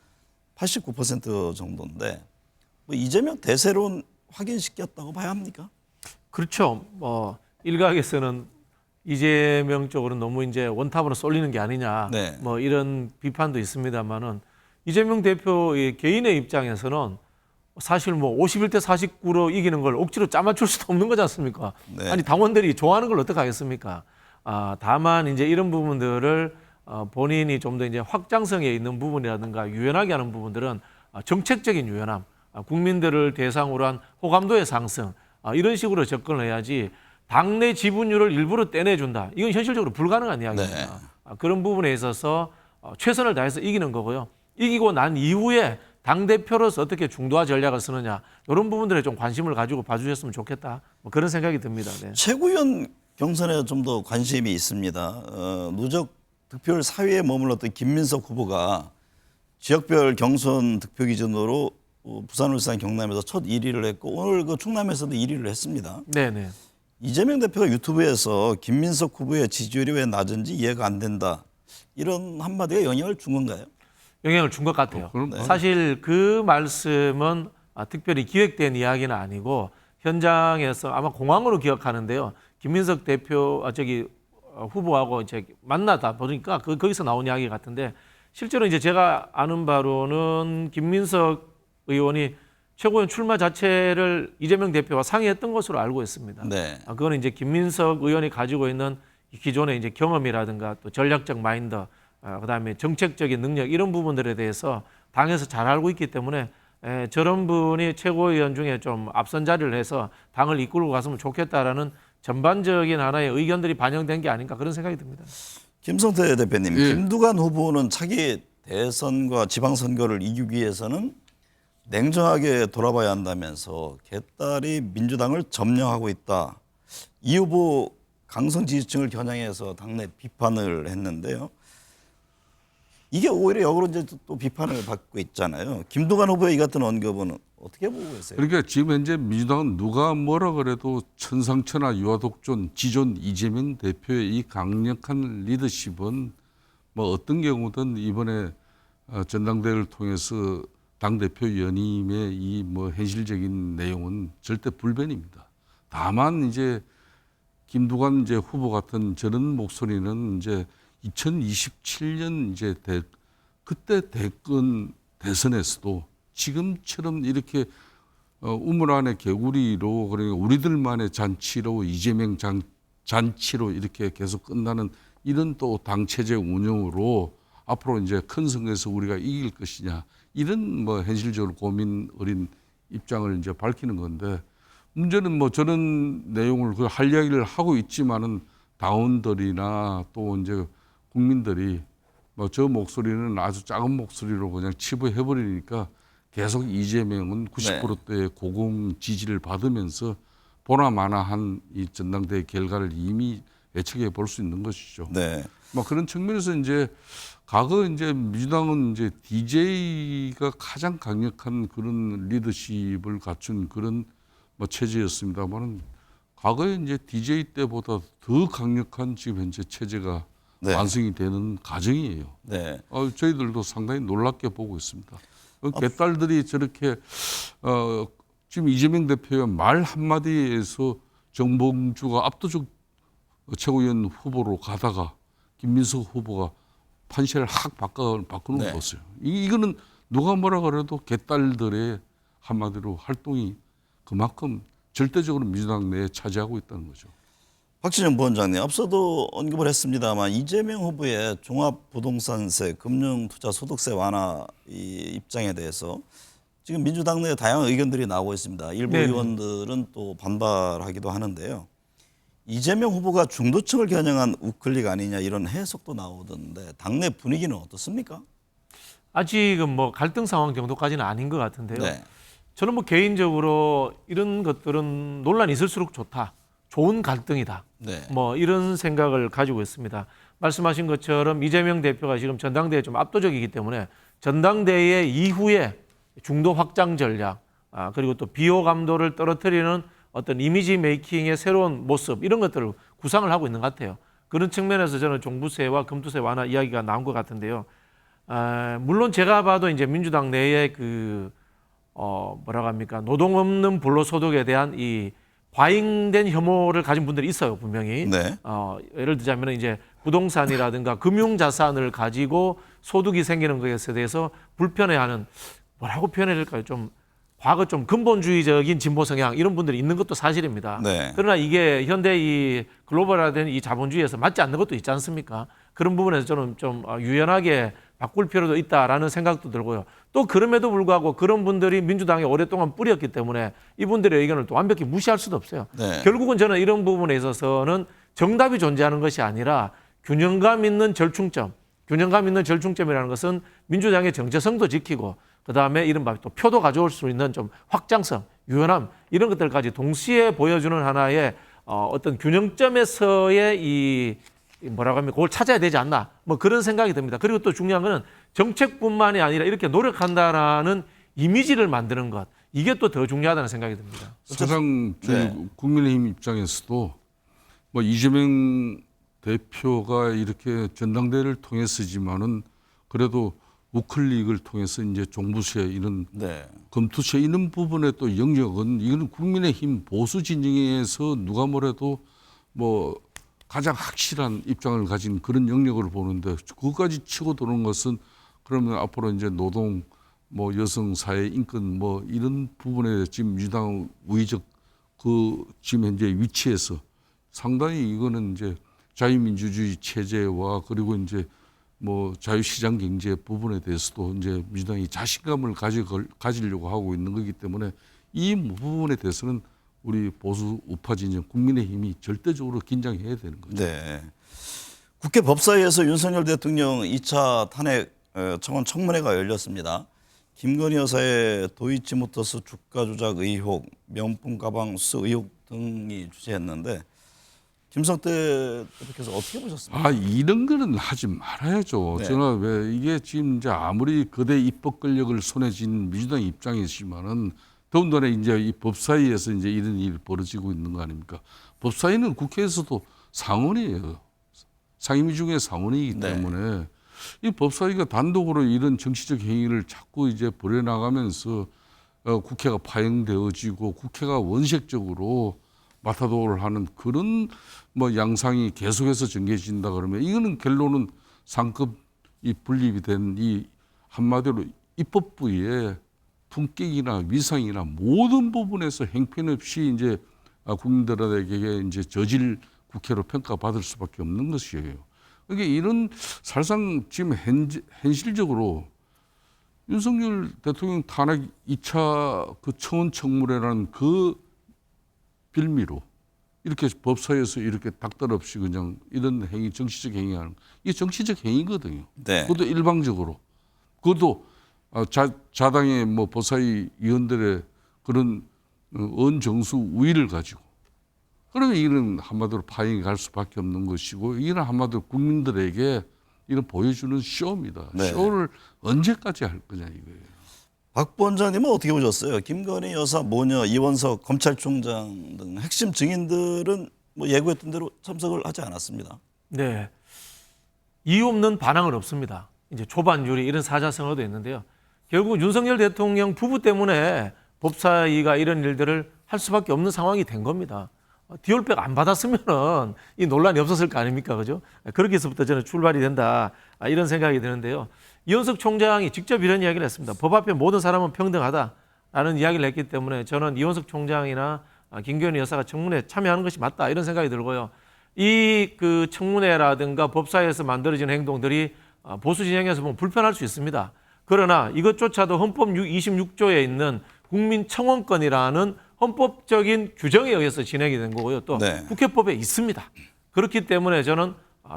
89% 정도인데 뭐 이재명 대세론 확인시켰다고 봐야 합니까? 그렇죠. 일각에서는 이재명 쪽으로 너무 이제 원탑으로 쏠리는 게 아니냐. 네. 뭐 이런 비판도 있습니다만은 이재명 대표의 개인의 입장에서는 사실 뭐 51대 49로 이기는 걸 억지로 짜맞출 수도 없는 거지 않습니까? 네. 아니 당원들이 좋아하는 걸 어떻게 하겠습니까? 다만 이제 이런 부분들을 본인이 좀 더 이제 확장성에 있는 부분이라든가 유연하게 하는 부분들은 정책적인 유연함, 국민들을 대상으로 한 호감도의 상승 이런 식으로 접근을 해야지 당내 지분율을 일부러 떼내준다. 이건 현실적으로 불가능한 이야기입니다. 네. 그런 부분에 있어서 최선을 다해서 이기는 거고요. 이기고 난 이후에 당대표로서 어떻게 중도화 전략을 쓰느냐 이런 부분들에 좀 관심을 가지고 봐주셨으면 좋겠다. 뭐 그런 생각이 듭니다. 네. 최고위원 경선에 좀 더 관심이 있습니다. 누적 득표율 4위에 머물렀던 김민석 후보가 지역별 경선 득표 기준으로 부산, 울산, 경남에서 첫 1위를 했고 오늘 그 충남에서도 1위를 했습니다. 네네. 이재명 대표가 유튜브에서 김민석 후보의 지지율이 왜 낮은지 이해가 안 된다. 이런 한마디가 영향을 준 건가요? 영향을 준 것 같아요. 그럼 사실 그 말씀은 특별히 기획된 이야기는 아니고 현장에서 아마 공항으로 기억하는데요. 김민석 대표 후보하고 이제 만나다 보니까 거기서 나온 이야기 같은데 실제로 이제 제가 아는 바로는 김민석 의원이 최고위원 출마 자체를 이재명 대표와 상의했던 것으로 알고 있습니다. 네. 그거는 이제 김민석 의원이 가지고 있는 기존의 이제 경험이라든가 또 전략적 마인드, 그다음에 정책적인 능력 이런 부분들에 대해서 당에서 잘 알고 있기 때문에 저런 분이 최고위원 중에 좀 앞선 자리를 해서 당을 이끌고 갔으면 좋겠다라는 전반적인 하나의 의견들이 반영된 게 아닌가 그런 생각이 듭니다. 김성태 대표님, 예. 김두관 후보는 차기 대선과 지방선거를 이기기 위해서는 냉정하게 돌아봐야 한다면서 개딸이 민주당을 점령하고 있다. 이 후보 강성 지지층을 겨냥해서 당내 비판을 했는데요. 이게 오히려 역으로 이제 또 비판을 받고 있잖아요. 김두관 후보의 이 같은 언급은 어떻게 보고 계세요? 그러니까 지금 현재 민주당은 누가 뭐라 그래도 천상천하 유아독존 지존 이재명 대표의 이 강력한 리더십은 뭐 어떤 경우든 이번에 전당대회를 통해서 당대표 연임의 이 뭐 현실적인 내용은 절대 불변입니다. 다만 이제 김두관 이제 후보 같은 저런 목소리는 이제 2027년 이제 그때 대선에서도 지금처럼 이렇게 우물 안에 개구리로 그러니까 우리들만의 잔치로 이재명 잔치로 이렇게 계속 끝나는 이런 또 당 체제 운영으로 앞으로 이제 큰 선거에서 우리가 이길 것이냐 이런 뭐 현실적으로 고민 어린 입장을 이제 밝히는 건데 문제는 뭐 저런 내용을 그 할 이야기를 하고 있지만은 당원들이나 또 이제 국민들이 뭐 저 목소리는 아주 작은 목소리로 그냥 치부해 버리니까 계속 이재명은 90%대의 고공 지지를 받으면서 보나마나한 이 전당대회 결과를 이미 예측해 볼 수 있는 것이죠. 네. 뭐 그런 측면에서 이제 과거 이제 민주당은 이제 DJ가 가장 강력한 그런 리더십을 갖춘 그런 뭐 체제였습니다만은 과거에 이제 DJ 때보다 더 강력한 지금 현재 체제가 네. 완성이 되는 과정이에요. 네. 저희들도 상당히 놀랍게 보고 있습니다. 개딸들이 저렇게 지금 이재명 대표의 말 한마디에서 정봉주가 압도적 최고위원 후보로 가다가 김민석 후보가 판세를 확 바꾸는 네. 거였어요. 이거는 누가 뭐라 그래도 개딸들의 한마디로 활동이 그만큼 절대적으로 민주당 내에 차지하고 있다는 거죠. 박진영 부원장님, 앞서도 언급을 했습니다만 이재명 후보의 종합부동산세, 금융투자소득세 완화 이 입장에 대해서 지금 민주당 내에 다양한 의견들이 나오고 있습니다. 일부 네네. 의원들은 또 반발하기도 하는데요. 이재명 후보가 중도층을 겨냥한 우클릭 아니냐 이런 해석도 나오던데 당내 분위기는 어떻습니까? 아직은 뭐 갈등 상황 정도까지는 아닌 것 같은데요. 네. 저는 뭐 개인적으로 이런 것들은 논란이 있을수록 좋다. 좋은 갈등이다. 네. 뭐 이런 생각을 가지고 있습니다. 말씀하신 것처럼 이재명 대표가 지금 전당대회에 좀 압도적이기 때문에 전당대회 이후에 중도 확장 전략, 그리고 또 비호감도를 떨어뜨리는 어떤 이미지 메이킹의 새로운 모습 이런 것들을 구상을 하고 있는 것 같아요. 그런 측면에서 저는 종부세와 금투세 완화 이야기가 나온 것 같은데요. 물론 제가 봐도 이제 민주당 내에 뭐라고 합니까? 노동 없는 불로소득에 대한 이 과잉된 혐오를 가진 분들이 있어요, 분명히. 네. 예를 들자면 이제 부동산이라든가 금융자산을 가지고 소득이 생기는 것에 대해서 불편해하는 뭐라고 표현해야 될까요? 좀 과거 좀 근본주의적인 진보 성향 이런 분들이 있는 것도 사실입니다. 네. 그러나 이게 현대 이 글로벌화된 이 자본주의에서 맞지 않는 것도 있지 않습니까? 그런 부분에서 저는 좀 유연하게 바꿀 필요도 있다라는 생각도 들고요. 또 그럼에도 불구하고 그런 분들이 민주당에 오랫동안 뿌렸기 때문에 이분들의 의견을 또 완벽히 무시할 수도 없어요. 네. 결국은 저는 이런 부분에 있어서는 정답이 존재하는 것이 아니라 균형감 있는 절충점, 균형감 있는 절충점이라는 것은 민주당의 정체성도 지키고 그다음에 이른바 또 표도 가져올 수 있는 좀 확장성, 유연함 이런 것들까지 동시에 보여주는 하나의 어떤 균형점에서의 이 뭐라고 하면 그걸 찾아야 되지 않나 뭐 그런 생각이 듭니다. 그리고 또 중요한 거는 정책뿐만이 아니라 이렇게 노력한다라는 이미지를 만드는 것 이게 또 더 중요하다는 생각이 듭니다. 사실상 저희 네. 국민의힘 입장에서도 뭐 이재명 대표가 이렇게 전당대회를 통해서지만은 그래도 우클릭을 통해서 이제 종부세 이런 네. 검투세 이런 부분에 또 영역은 이거는 국민의힘 보수 진영에서 누가 뭐래도 뭐 가장 확실한 입장을 가진 그런 영역을 보는데 그것까지 치고 도는 것은 그러면 앞으로 이제 노동 뭐 여성 사회 인권 뭐 이런 부분에 지금 민주당 우위적 그 지금 현재 위치에서 상당히 이거는 이제 자유민주주의 체제와 그리고 이제 뭐 자유시장 경제 부분에 대해서도 이제 민주당이 자신감을 가지려고 하고 있는 거기 때문에 이 부분에 대해서는 우리 보수 우파 진영 국민의힘이 절대적으로 긴장해야 되는 거죠. 네. 국회 법사위에서 윤석열 대통령 2차 탄핵 청원 청문회가 열렸습니다. 김건희 여사의 도이치모터스 주가 조작 의혹, 명품 가방 수수 의혹 등이 주제였는데 김성태 대표께서 어떻게 보셨습니까? 이런 거는 하지 말아야죠. 네. 저는 왜 이게 지금 이제 아무리 거대 입법 권력을 손에 쥔 민주당 입장이지만은 더군다나 이제 이 법사위에서 이제 이런 일이 벌어지고 있는 거 아닙니까? 법사위는 국회에서도 상원이에요. 상임위 중에 상원이기 네. 때문에 이 법사위가 단독으로 이런 정치적 행위를 자꾸 이제 벌여나가면서 국회가 파행되어지고 국회가 원색적으로 마타도를 하는 그런 뭐 양상이 계속해서 전개해진다 그러면 이거는 결론은 상급 이 분립이 된 이 한마디로 입법부의 품격이나 위상이나 모든 부분에서 행편없이 이제 국민들에게 이제 저질 국회로 평가받을 수밖에 없는 것이에요. 그러니까 이런 사실상 지금 현실적으로 윤석열 대통령 탄핵 2차 그 청원 청문회라는 그 빌미로 이렇게 법사위에서 이렇게 닥달없이 그냥 이런 행위, 정치적 행위하는 이게 정치적 행위거든요. 네. 그것도 일방적으로, 그것도 자당의 뭐 법사위 위원들의 그런 언정수 우위를 가지고 그러면 이는 한마디로 파행이 갈 수밖에 없는 것이고 이는 한마디로 국민들에게 이런 보여주는 쇼입니다. 네. 쇼를 언제까지 할 거냐 이거예요. 박 부원장님은 어떻게 보셨어요? 김건희 여사, 모녀, 이원석 검찰총장 등 핵심 증인들은 뭐 예고했던 대로 참석을 하지 않았습니다. 네. 이유 없는 반항은 없습니다. 이제 초반율이 이런 사자성어도 있는데요. 결국 윤석열 대통령 부부 때문에 법사위가 이런 일들을 할 수밖에 없는 상황이 된 겁니다. 디올백 안 받았으면은 이 논란이 없었을 거 아닙니까, 그죠? 그렇게 해서부터 저는 출발이 된다 이런 생각이 드는데요. 이원석 총장이 직접 이런 이야기를 했습니다. 법 앞에 모든 사람은 평등하다라는 이야기를 했기 때문에 저는 이원석 총장이나 김건희 여사가 청문회에 참여하는 것이 맞다 이런 생각이 들고요. 이 그 청문회라든가 법사위에서 만들어지는 행동들이 보수 진영에서 보면 불편할 수 있습니다. 그러나 이것조차도 헌법 26조에 있는 국민청원권이라는 헌법적인 규정에 의해서 진행이 된 거고요. 또 네. 국회법에 있습니다. 그렇기 때문에 저는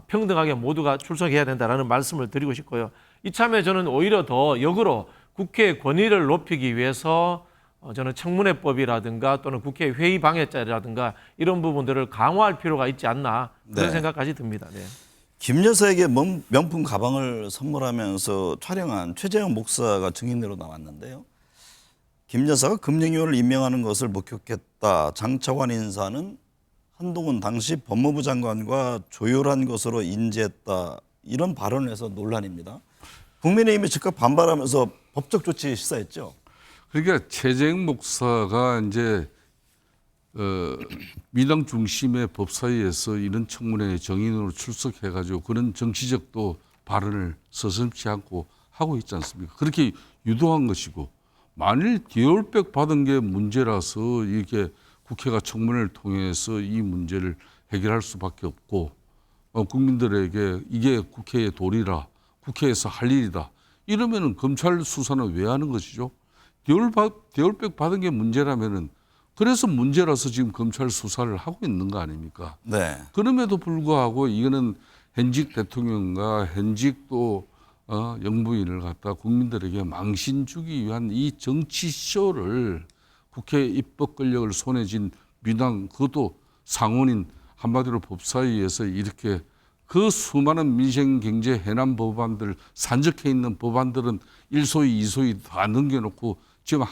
평등하게 모두가 출석해야 된다라는 말씀을 드리고 싶고요. 이참에 저는 오히려 더 역으로 국회의 권위를 높이기 위해서 저는 청문회법이라든가 또는 국회 회의 방해죄라든가 이런 부분들을 강화할 필요가 있지 않나 그런 네. 생각까지 듭니다. 네. 김 여사에게 명품 가방을 선물하면서 촬영한 최재형 목사가 증인으로 나왔는데요. 김 여사가 금융위원을 임명하는 것을 목격했다. 장차관 인사는 한동훈 당시 법무부 장관과 조율한 것으로 인지했다. 이런 발언을 해서 논란입니다. 국민의힘이 즉각 반발하면서 법적 조치 시사했죠. 그러니까 최재형 목사가 이제 민당 중심의 법사위에서 이런 청문회 정인으로 출석해가지고 그런 정치적 또 발언을 서슴지 않고 하고 있지 않습니까? 그렇게 유도한 것이고 만일 디올백 받은 게 문제라서 이렇게 국회가 청문회를 통해서 이 문제를 해결할 수밖에 없고 국민들에게 이게 국회의 도리라 국회에서 할 일이다 이러면은 검찰 수사는 왜 하는 것이죠? 디올백 받은 게 문제라면은 그래서 문제라서 지금 검찰 수사를 하고 있는 거 아닙니까? 네. 그럼에도 불구하고 이거는 현직 대통령과 현직 또 영부인을 갖다 국민들에게 망신 주기 위한 이 정치 쇼를 국회 입법 권력을 손에 쥔 민당 그것도 상원인 한마디로 법사위에서 이렇게 그 수많은 민생 경제 해남 법안들 산적해 있는 법안들은 1소위 2소위 다 넘겨놓고 지금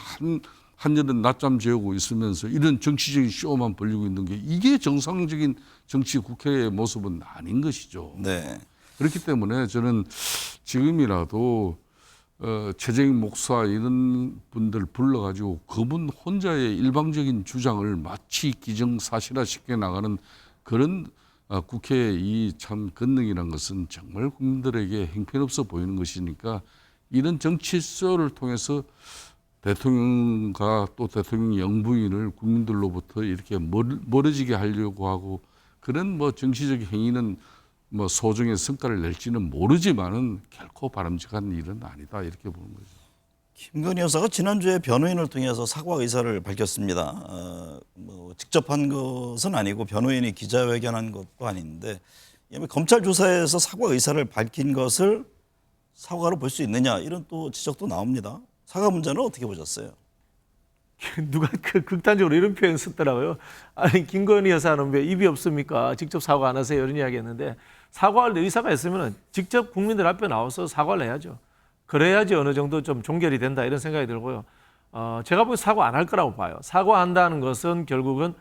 한여름 낮잠 재우고 있으면서 이런 정치적인 쇼만 벌리고 있는 게 이게 정상적인 정치 국회의 모습은 아닌 것이죠. 네. 그렇기 때문에 저는 지금이라도 최재형 목사 이런 분들 불러가지고 그분 혼자의 일방적인 주장을 마치 기정사실화시켜 나가는 그런 국회의 이 참 권능이라는 것은 정말 국민들에게 형편없어 보이는 것이니까 이런 정치쇼를 통해서 대통령과 또 대통령 영부인을 국민들로부터 이렇게 멀어지게 하려고 하고 그런 뭐 정치적 행위는 뭐 소정의 성과를 낼지는 모르지만은 결코 바람직한 일은 아니다 이렇게 보는 거죠. 김건희 여사가 지난주에 변호인을 통해서 사과 의사를 밝혔습니다. 직접 한 것은 아니고 변호인이 기자회견한 것도 아닌데 검찰 조사에서 사과 의사를 밝힌 것을 사과로 볼 수 있느냐 이런 또 지적도 나옵니다. 사과 문제는 어떻게 보셨어요? 누가 극단적으로 이런 표현 썼더라고요. 아니 김건희 여사는 왜 입이 없습니까? 직접 사과 안 하세요? 이런 이야기 했는데 사과할 의사가 있으면 직접 국민들 앞에 나와서 사과를 해야죠. 그래야지 어느 정도 좀 종결이 된다 이런 생각이 들고요. 제가 보기엔 사과 안 할 거라고 봐요. 사과한다는 것은 결국은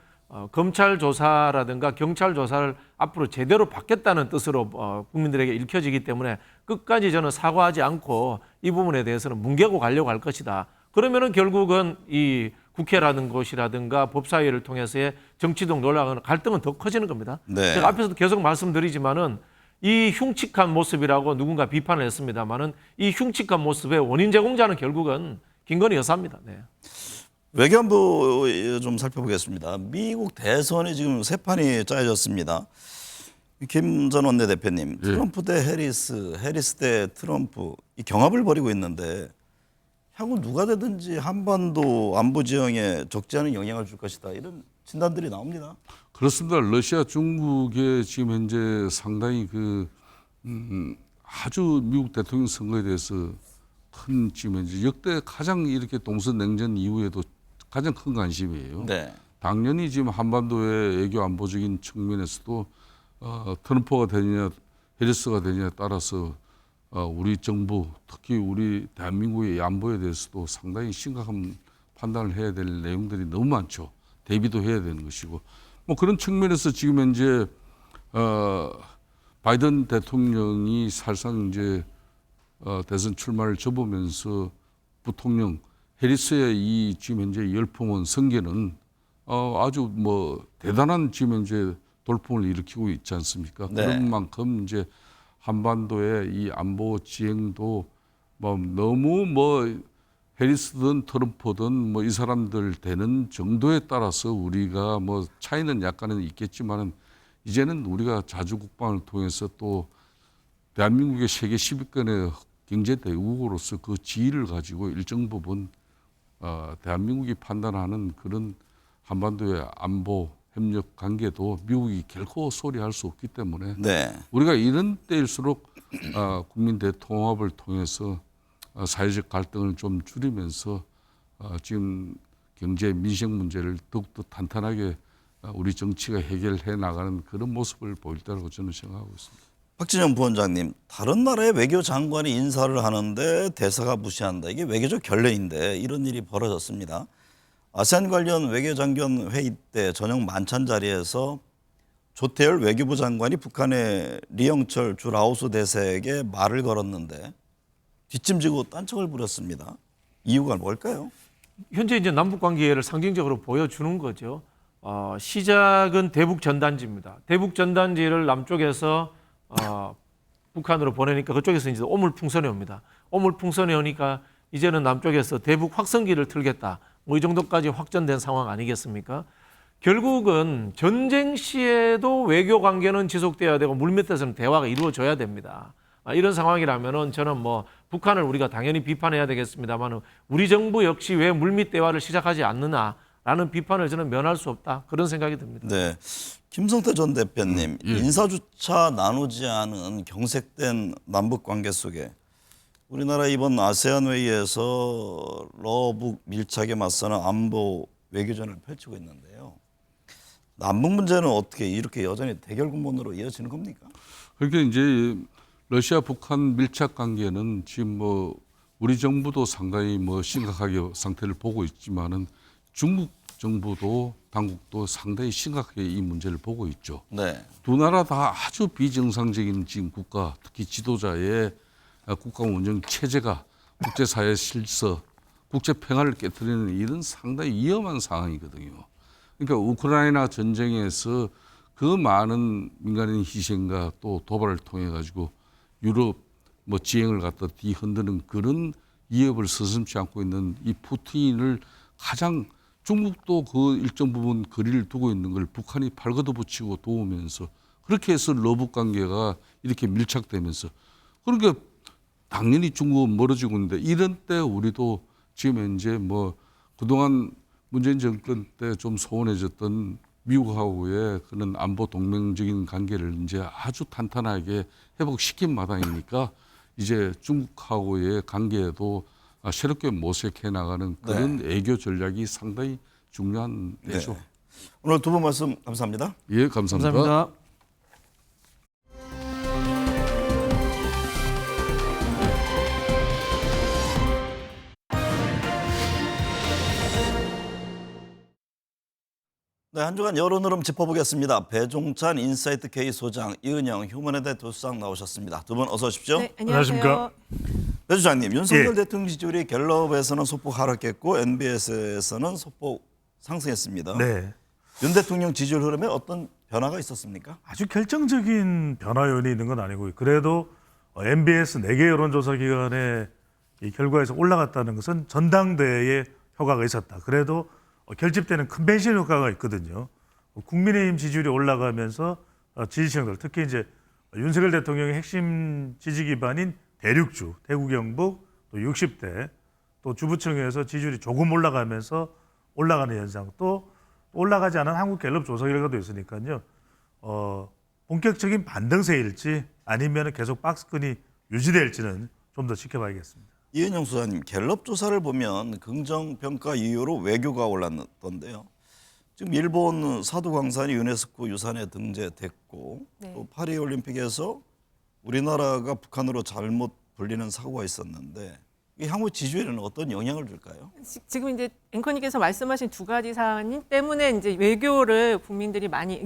검찰 조사라든가 경찰 조사를 앞으로 제대로 받겠다는 뜻으로 국민들에게 읽혀지기 때문에 끝까지 저는 사과하지 않고 이 부분에 대해서는 뭉개고 가려고 할 것이다. 그러면은 결국은 이 국회라는 곳이라든가 법사위를 통해서의 정치적 논란은 갈등은 더 커지는 겁니다. 네. 제가 앞에서도 계속 말씀드리지만은 이 흉측한 모습이라고 누군가 비판을 했습니다만은 이 흉측한 모습의 원인 제공자는 결국은 김건희 여사입니다. 네. 외교안보 좀 살펴보겠습니다. 미국 대선이 지금 세 판이 짜여졌습니다. 김 전 원내대표님, 트럼프 대 해리스, 해리스 대 트럼프 이 경합을 벌이고 있는데 향후 누가 되든지 한반도 안보 지형에 적지 않은 영향을 줄 것이다 이런 진단들이 나옵니다. 그렇습니다. 러시아, 중국의 지금 현재 상당히 아주 미국 대통령 선거에 대해서 큰 지금 현재 역대 가장 이렇게 동서 냉전 이후에도 가장 큰 관심이에요. 네. 당연히 지금 한반도의 외교 안보적인 측면에서도 트럼프가 되느냐 해리스가 되느냐에 따라서 우리 정부 특히 우리 대한민국의 안보에 대해서도 상당히 심각한 판단을 해야 될 내용들이 너무 많죠. 대비도 해야 되는 것이고 뭐 그런 측면에서 지금 현재 바이든 대통령이 사실상 이제 대선 출마를 접으면서 부통령 해리스의 이 지금 현재 열풍은 성계는 아주 뭐 대단한 지금 현재 돌풍을 일으키고 있지 않습니까? 네. 그런 만큼 이제 한반도의 이 안보 지형도 뭐 너무 해리스든 트럼프든 뭐 이 사람들 되는 정도에 따라서 우리가 뭐 차이는 약간은 있겠지만은 이제는 우리가 자주 국방을 통해서 또 대한민국의 세계 10위권의 경제 대국으로서 그 지위를 가지고 일정 부분 대한민국이 판단하는 그런 한반도의 안보 협력 관계도 미국이 결코 소리할 수 없기 때문에 네. 우리가 이런 때일수록 국민 대통합을 통해서 사회적 갈등을 좀 줄이면서 지금 경제 민생 문제를 더욱더 탄탄하게 우리 정치가 해결해 나가는 그런 모습을 보일 때라고 저는 생각하고 있습니다. 박진영 부원장님, 다른 나라의 외교장관이 인사를 하는데 대사가 무시한다. 이게 외교적 결례인데 이런 일이 벌어졌습니다. 아세안 관련 외교장관 회의 때 저녁 만찬 자리에서 조태열 외교부 장관이 북한의 리영철 주 라오스 대사에게 말을 걸었는데 뒷짐지고 딴청을 부렸습니다. 이유가 뭘까요? 현재 이제 남북 관계를 상징적으로 보여주는 거죠. 시작은 대북 전단지입니다. 대북 전단지를 남쪽에서 북한으로 보내니까 그쪽에서 이제 오물풍선이 옵니다. 오물풍선이 오니까 이제는 남쪽에서 대북 확성기를 틀겠다. 뭐 이 정도까지 확전된 상황 아니겠습니까? 결국은 전쟁 시에도 외교 관계는 지속돼야 되고 물밑에서는 대화가 이루어져야 됩니다. 이런 상황이라면은 저는 뭐 북한을 우리가 당연히 비판해야 되겠습니다만 우리 정부 역시 왜 물밑 대화를 시작하지 않느냐라는 비판을 저는 면할 수 없다 그런 생각이 듭니다. 네, 김성태 전 대표님, 인사조차 나누지 않은 경색된 남북 관계 속에 우리나라 이번 아세안 회의에서 러북 밀착에 맞서는 안보 외교전을 펼치고 있는데요. 남북 문제는 어떻게 이렇게 여전히 대결군문으로 이어지는 겁니까? 그러니까 이제 러시아 북한 밀착 관계는 지금 뭐 우리 정부도 상당히 뭐 심각하게 상태를 보고 있지만은 중국 정부도 당국도 상당히 심각하게 이 문제를 보고 있죠. 네. 두 나라 다 아주 비정상적인 지금 국가, 특히 지도자의 국가 운영 체제가 국제사회 실서, 국제 평화를 깨뜨리는 이런 상당히 위험한 상황이거든요. 그러니까 우크라이나 전쟁에서 그 많은 민간인 희생과 또 도발을 통해 가지고 유럽 뭐 지형을 갖다 뒤흔드는 그런 위협을 서슴지 않고 있는 이 푸틴을 가장 중국도 그 일정 부분 거리를 두고 있는 걸 북한이 발걷어붙이고 도우면서 그렇게 해서 러북 관계가 이렇게 밀착되면서 그러니까 당연히 중국은 멀어지고 있는데 이런 때 우리도 지금 현재 뭐 그동안 문재인 정권 때 좀 소원해졌던 미국하고의 그런 안보 동맹적인 관계를 이제 아주 탄탄하게 회복시킨 마당이니까 이제 중국하고의 관계에도 새롭게 모색해 나가는 그런 애교 전략이 상당히 중요한 때죠. 네. 오늘 두 분 말씀 감사합니다. 예, 감사합니다. 감사합니다. 네, 한 주간 여론 흐름 짚어보겠습니다. 배종찬 인사이트 K 소장, 이은영 휴먼에대 도수장 나오셨습니다. 두 분 어서 오십시오. 네, 안녕하십니까. 배 소장님, 윤석열 대통령 지지율이 갤럽에서는 소폭 하락했고 NBS에서는 소폭 상승했습니다. 네. 윤 대통령 지지율 흐름에 어떤 변화가 있었습니까? 아주 결정적인 변화 요인이 있는 건 아니고 그래도 MBS 4개 여론조사 기관의 이 결과에서 올라갔다는 것은 전당대회에 효과가 있었다. 그래도 결집되는 컨벤션 효과가 있거든요. 국민의힘 지지율이 올라가면서 지지층들 특히 이제 윤석열 대통령의 핵심 지지 기반인 대륙주, 대구 경북 또 60대 또 주부층에서 지지율이 조금 올라가면서 올라가는 현상 또 올라가지 않은 한국갤럽 조사 결과도 있으니까요. 본격적인 반등세일지 아니면 계속 박스권이 유지될지는 좀 더 지켜봐야겠습니다. 이은영 소장님, 갤럽 조사를 보면 긍정평가 이후로 외교가 올랐던데요. 지금 일본 사두광산이 유네스코 유산에 등재됐고 네. 또 파리올림픽에서 우리나라가 북한으로 잘못 불리는 사고가 있었는데 이 향후 지지율에는 어떤 영향을 줄까요? 지금 이제 앵커님께서 말씀하신 두 가지 사안 때문에 이제 외교를 국민들이 많이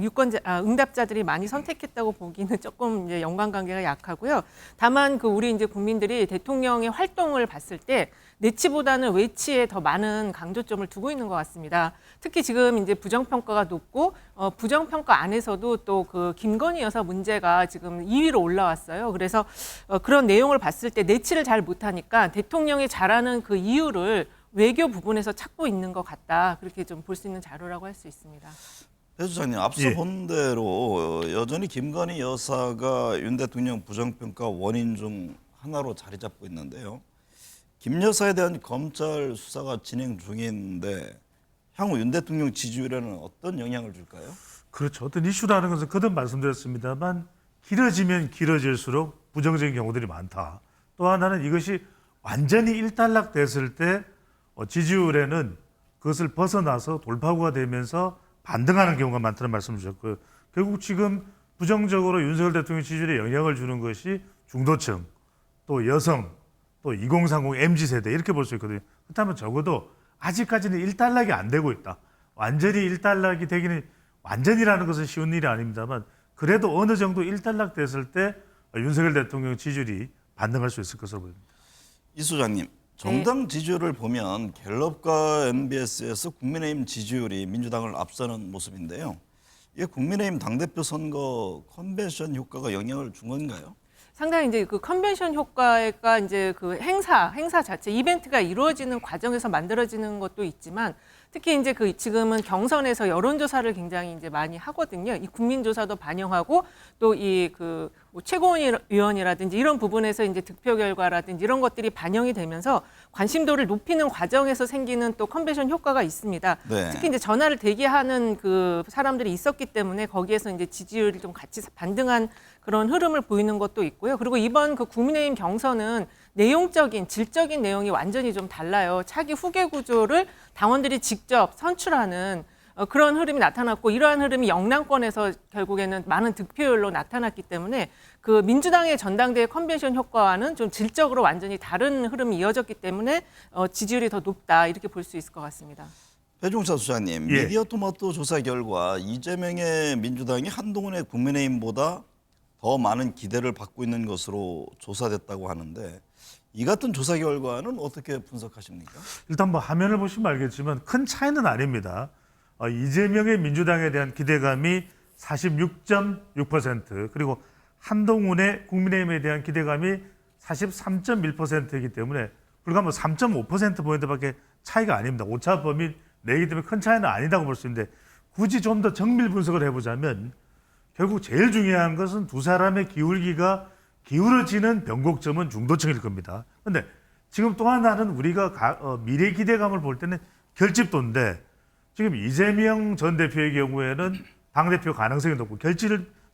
응답자들이 많이 선택했다고 보기는 조금 이제 연관관계가 약하고요. 다만 그 우리 이제 국민들이 대통령의 활동을 봤을 때 내치보다는 외치에 더 많은 강조점을 두고 있는 것 같습니다. 특히 지금 이제 부정평가가 높고 부정평가 안에서도 또 그 김건희 여사 문제가 지금 2위로 올라왔어요. 그래서 그런 내용을 봤을 때 내치를 잘 못하니까 대통령이 잘하는 그 이유를 외교 부분에서 찾고 있는 것 같다. 그렇게 좀 볼 수 있는 자료라고 할 수 있습니다. 배 소장님, 앞서 예. 본 대로 여전히 김건희 여사가 윤 대통령 부정평가 원인 중 하나로 자리 잡고 있는데요. 김 여사에 대한 검찰 수사가 진행 중인데 향후 윤 대통령 지지율에는 어떤 영향을 줄까요? 그렇죠. 어떤 이슈라는 것은 거듭 말씀드렸습니다만 길어지면 길어질수록 부정적인 경우들이 많다. 또 하나는 이것이 완전히 일단락됐을 때 지지율에는 그것을 벗어나서 돌파구가 되면서 반등하는 경우가 많다는 말씀을 주셨고요. 결국 지금 부정적으로 윤석열 대통령 지지율에 영향을 주는 것이 중도층, 또 여성, 또 2030 MZ세대 이렇게 볼 수 있거든요. 그렇다면 적어도 아직까지는 일단락이 안 되고 있다. 완전히 일단락이 되기는 완전이라는 것은 쉬운 일이 아닙니다만 그래도 어느 정도 일단락됐을 때 윤석열 대통령 지지율이 반등할 수 있을 것으로 보입니다. 이 소장님, 정당 지지율을 보면 갤럽과 MBS에서 국민의힘 지지율이 민주당을 앞서는 모습인데요. 이게 국민의힘 당대표 선거 컨벤션 효과가 영향을 준 건가요? 상당히 이제 그 컨벤션 효과가 이제 그 행사 자체 이벤트가 이루어지는 과정에서 만들어지는 것도 있지만 특히 이제 그 지금은 경선에서 여론조사를 굉장히 이제 많이 하거든요. 이 국민조사도 반영하고 또 이 그 뭐 최고위원이라든지 이런 부분에서 이제 득표 결과라든지 이런 것들이 반영이 되면서 관심도를 높이는 과정에서 생기는 또 컨벤션 효과가 있습니다. 네. 특히 이제 전화를 대기하는 그 사람들이 있었기 때문에 거기에서 이제 지지율이 좀 같이 반등한 그런 흐름을 보이는 것도 있고요. 그리고 이번 그 국민의힘 경선은 내용적인 질적인 내용이 완전히 좀 달라요. 차기 후계 구조를 당원들이 직접 선출하는 그런 흐름이 나타났고 이러한 흐름이 영남권에서 결국에는 많은 득표율로 나타났기 때문에 그 민주당의 전당대회 컨벤션 효과와는 좀 질적으로 완전히 다른 흐름이 이어졌기 때문에 지지율이 더 높다 이렇게 볼 수 있을 것 같습니다. 배종찬 소장님, 예. 미디어토마토 조사 결과 이재명의 민주당이 한동훈의 국민의힘보다 더 많은 기대를 받고 있는 것으로 조사됐다고 하는데 이 같은 조사 결과는 어떻게 분석하십니까? 일단 뭐 화면을 보시면 알겠지만 큰 차이는 아닙니다. 이재명의 민주당에 대한 기대감이 46.6% 그리고 한동훈의 국민의힘에 대한 기대감이 43.1%이기 때문에 불과 뭐 3.5%포인트밖에 차이가 아닙니다. 오차 범위 내기 때문에 큰 차이는 아니다고 볼 수 있는데 굳이 좀 더 정밀 분석을 해보자면 결국 제일 중요한 것은 두 사람의 기울기가 기울어지는 변곡점은 중도층일 겁니다. 그런데 지금 또 하나는 우리가 미래 기대감을 볼 때는 결집도인데 지금 이재명 전 대표의 경우에는 당대표 가능성이 높고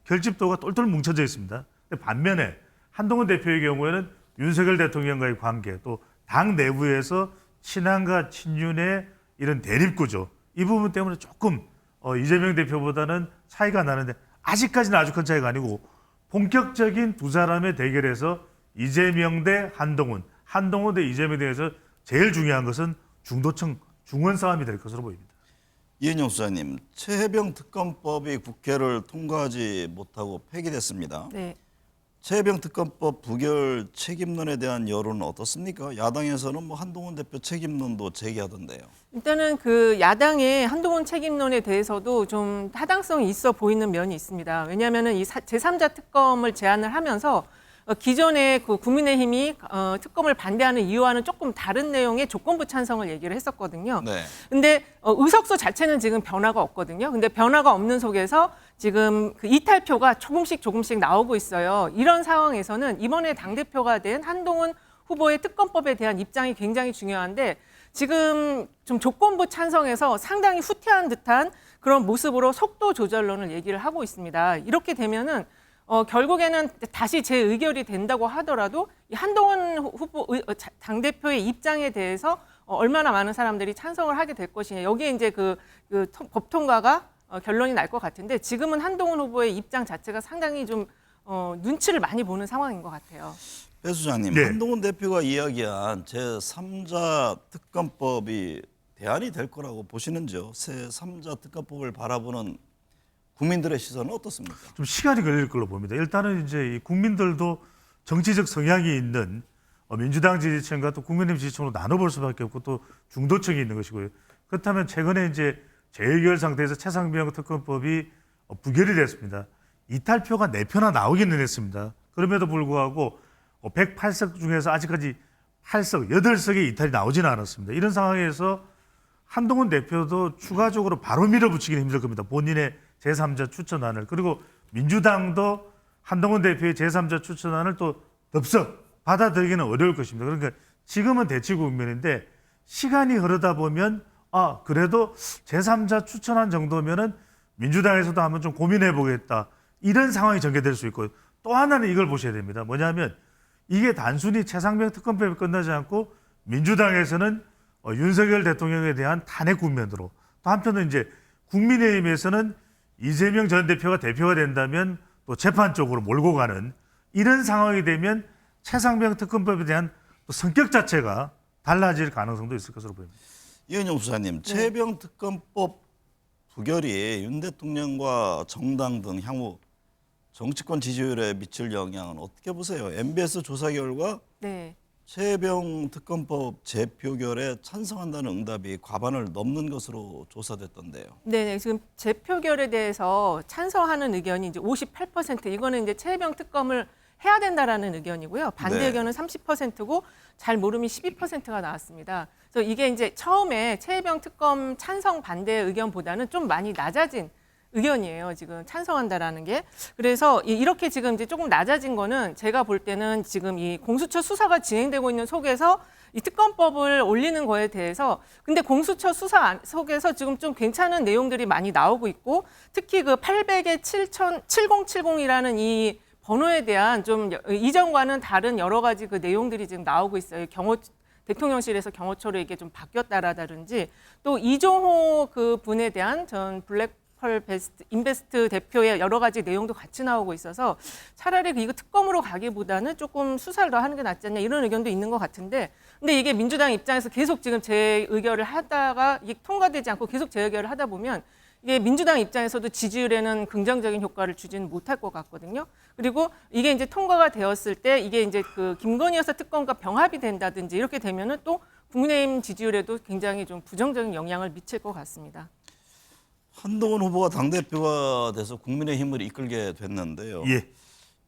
결집도가 똘똘 뭉쳐져 있습니다. 근데 반면에 한동훈 대표의 경우에는 윤석열 대통령과의 관계 또 당 내부에서 친한과 친윤의 이런 대립구조 이 부분 때문에 조금 이재명 대표보다는 차이가 나는데 아직까지는 아주 큰 차이가 아니고 본격적인 두 사람의 대결에서 이재명 대 한동훈, 한동훈 대 이재명 대에서 제일 중요한 것은 중도층 중원 싸움이 될 것으로 보입니다. 이은영 소장님, 최혜병 특검법이 국회를 통과하지 못하고 폐기됐습니다. 네. 최혜병 특검법 부결 책임론에 대한 여론은 어떻습니까? 야당에서는 뭐 한동훈 대표 책임론도 제기하던데요. 일단은 그 야당의 한동훈 책임론에 대해서도 좀 타당성이 있어 보이는 면이 있습니다. 왜냐하면은 이 제3자 특검을 제안을 하면서 기존에 그 국민의힘이 특검을 반대하는 이유와는 조금 다른 내용의 조건부 찬성을 얘기를 했었거든요. 네. 근데 의석수 자체는 지금 변화가 없거든요. 근데 변화가 없는 속에서 지금 그 이탈표가 조금씩 나오고 있어요. 이런 상황에서는 이번에 당대표가 된 한동훈 후보의 특검법에 대한 입장이 굉장히 중요한데 지금 좀 조건부 찬성에서 상당히 후퇴한 듯한 그런 모습으로 속도 조절론을 얘기를 하고 있습니다. 이렇게 되면은 결국에는 다시 재의결이 된다고 하더라도 이 한동훈 후보 당대표의 입장에 대해서 얼마나 많은 사람들이 찬성을 하게 될 것이냐. 여기에 이제 그 법 통과가 결론이 날 것 같은데 지금은 한동훈 후보의 입장 자체가 상당히 좀 눈치를 많이 보는 상황인 것 같아요. 배 소장님, 네. 한동훈 대표가 이야기한 제3자 특검법이 대안이 될 거라고 보시는지요? 제3자 특검법을 바라보는 국민들의 시선은 어떻습니까? 좀 시간이 걸릴 걸로 봅니다. 일단은 이제 이 국민들도 정치적 성향이 있는 민주당 지지층과 또 국민의힘 지지층으로 나눠볼 수밖에 없고 또 중도층이 있는 것이고요. 그렇다면 최근에 이제 재의결 상태에서 최상병 특검법이 부결이 됐습니다. 이탈표가 4표나 나오기는 했습니다. 그럼에도 불구하고 108석 중에서 아직까지 8석의 이탈이 나오지는 않았습니다. 이런 상황에서 한동훈 대표도 추가적으로 바로 밀어붙이기는 힘들 겁니다. 본인의 제3자 추천안을. 그리고 민주당도 한동훈 대표의 제3자 추천안을 또 덥석 받아들이기는 어려울 것입니다. 그러니까 지금은 대치 국면인데 시간이 흐르다 보면 아 그래도 제3자 추천한 정도면은 민주당에서도 한번 좀 고민해 보겠다 이런 상황이 전개될 수 있고 또 하나는 이걸 보셔야 됩니다. 뭐냐면 이게 단순히 최상병 특검법이 끝나지 않고 민주당에서는 윤석열 대통령에 대한 탄핵 국면으로 또 한편은 이제 국민의힘에서는 이재명 전 대표가 된다면 또 재판 쪽으로 몰고 가는 이런 상황이 되면 최상병 특검법에 대한 또 성격 자체가 달라질 가능성도 있을 것으로 보입니다. 이은영 수사님, 최병 특검법 부결이 윤 대통령과 정당 등 향후 정치권 지지율에 미칠 영향은 어떻게 보세요? MBS 조사 결과 네. 최병 특검법 재표결에 찬성한다는 응답이 과반을 넘는 것으로 조사됐던데요. 네, 지금 재표결에 대해서 찬성하는 의견이 이제 58%, 이거는 이제 최혜병 특검을 해야 된다라는 의견이고요. 반대 네. 의견은 30%고 잘 모름이 12%가 나왔습니다. 그래서 이게 이제 처음에 최혜병 특검 찬성 반대 의견보다는 좀 많이 낮아진 의견이에요. 지금 찬성한다라는 게. 그래서 이렇게 지금 이제 조금 낮아진 거는 제가 볼 때는 지금 이 공수처 수사가 진행되고 있는 속에서 이 특검법을 올리는 거에 대해서 근데 공수처 수사 속에서 지금 좀 괜찮은 내용들이 많이 나오고 있고 특히 그 800에 7070이라는 이 번호에 대한 좀 이전과는 다른 여러 가지 그 내용들이 지금 나오고 있어요. 대통령실에서 경호처로 이게 좀 바뀌었다라든지 또 이종호 그 분에 대한 전 인베스트 대표의 여러 가지 내용도 같이 나오고 있어서 차라리 이거 특검으로 가기보다는 조금 수사를 더 하는 게 낫지 않냐 이런 의견도 있는 것 같은데 근데 이게 민주당 입장에서 계속 지금 재의결을 하다가 이게 통과되지 않고 계속 재의결을 하다 보면 이게 민주당 입장에서도 지지율에는 긍정적인 효과를 주지는 못할 것 같거든요. 그리고 이게 이제 통과가 되었을 때 이게 이제 그 김건희 여사 특검과 병합이 된다든지 이렇게 되면은 또 국민의힘 지지율에도 굉장히 좀 부정적인 영향을 미칠 것 같습니다. 한동훈 후보가 당대표가 돼서 국민의힘을 이끌게 됐는데요. 예,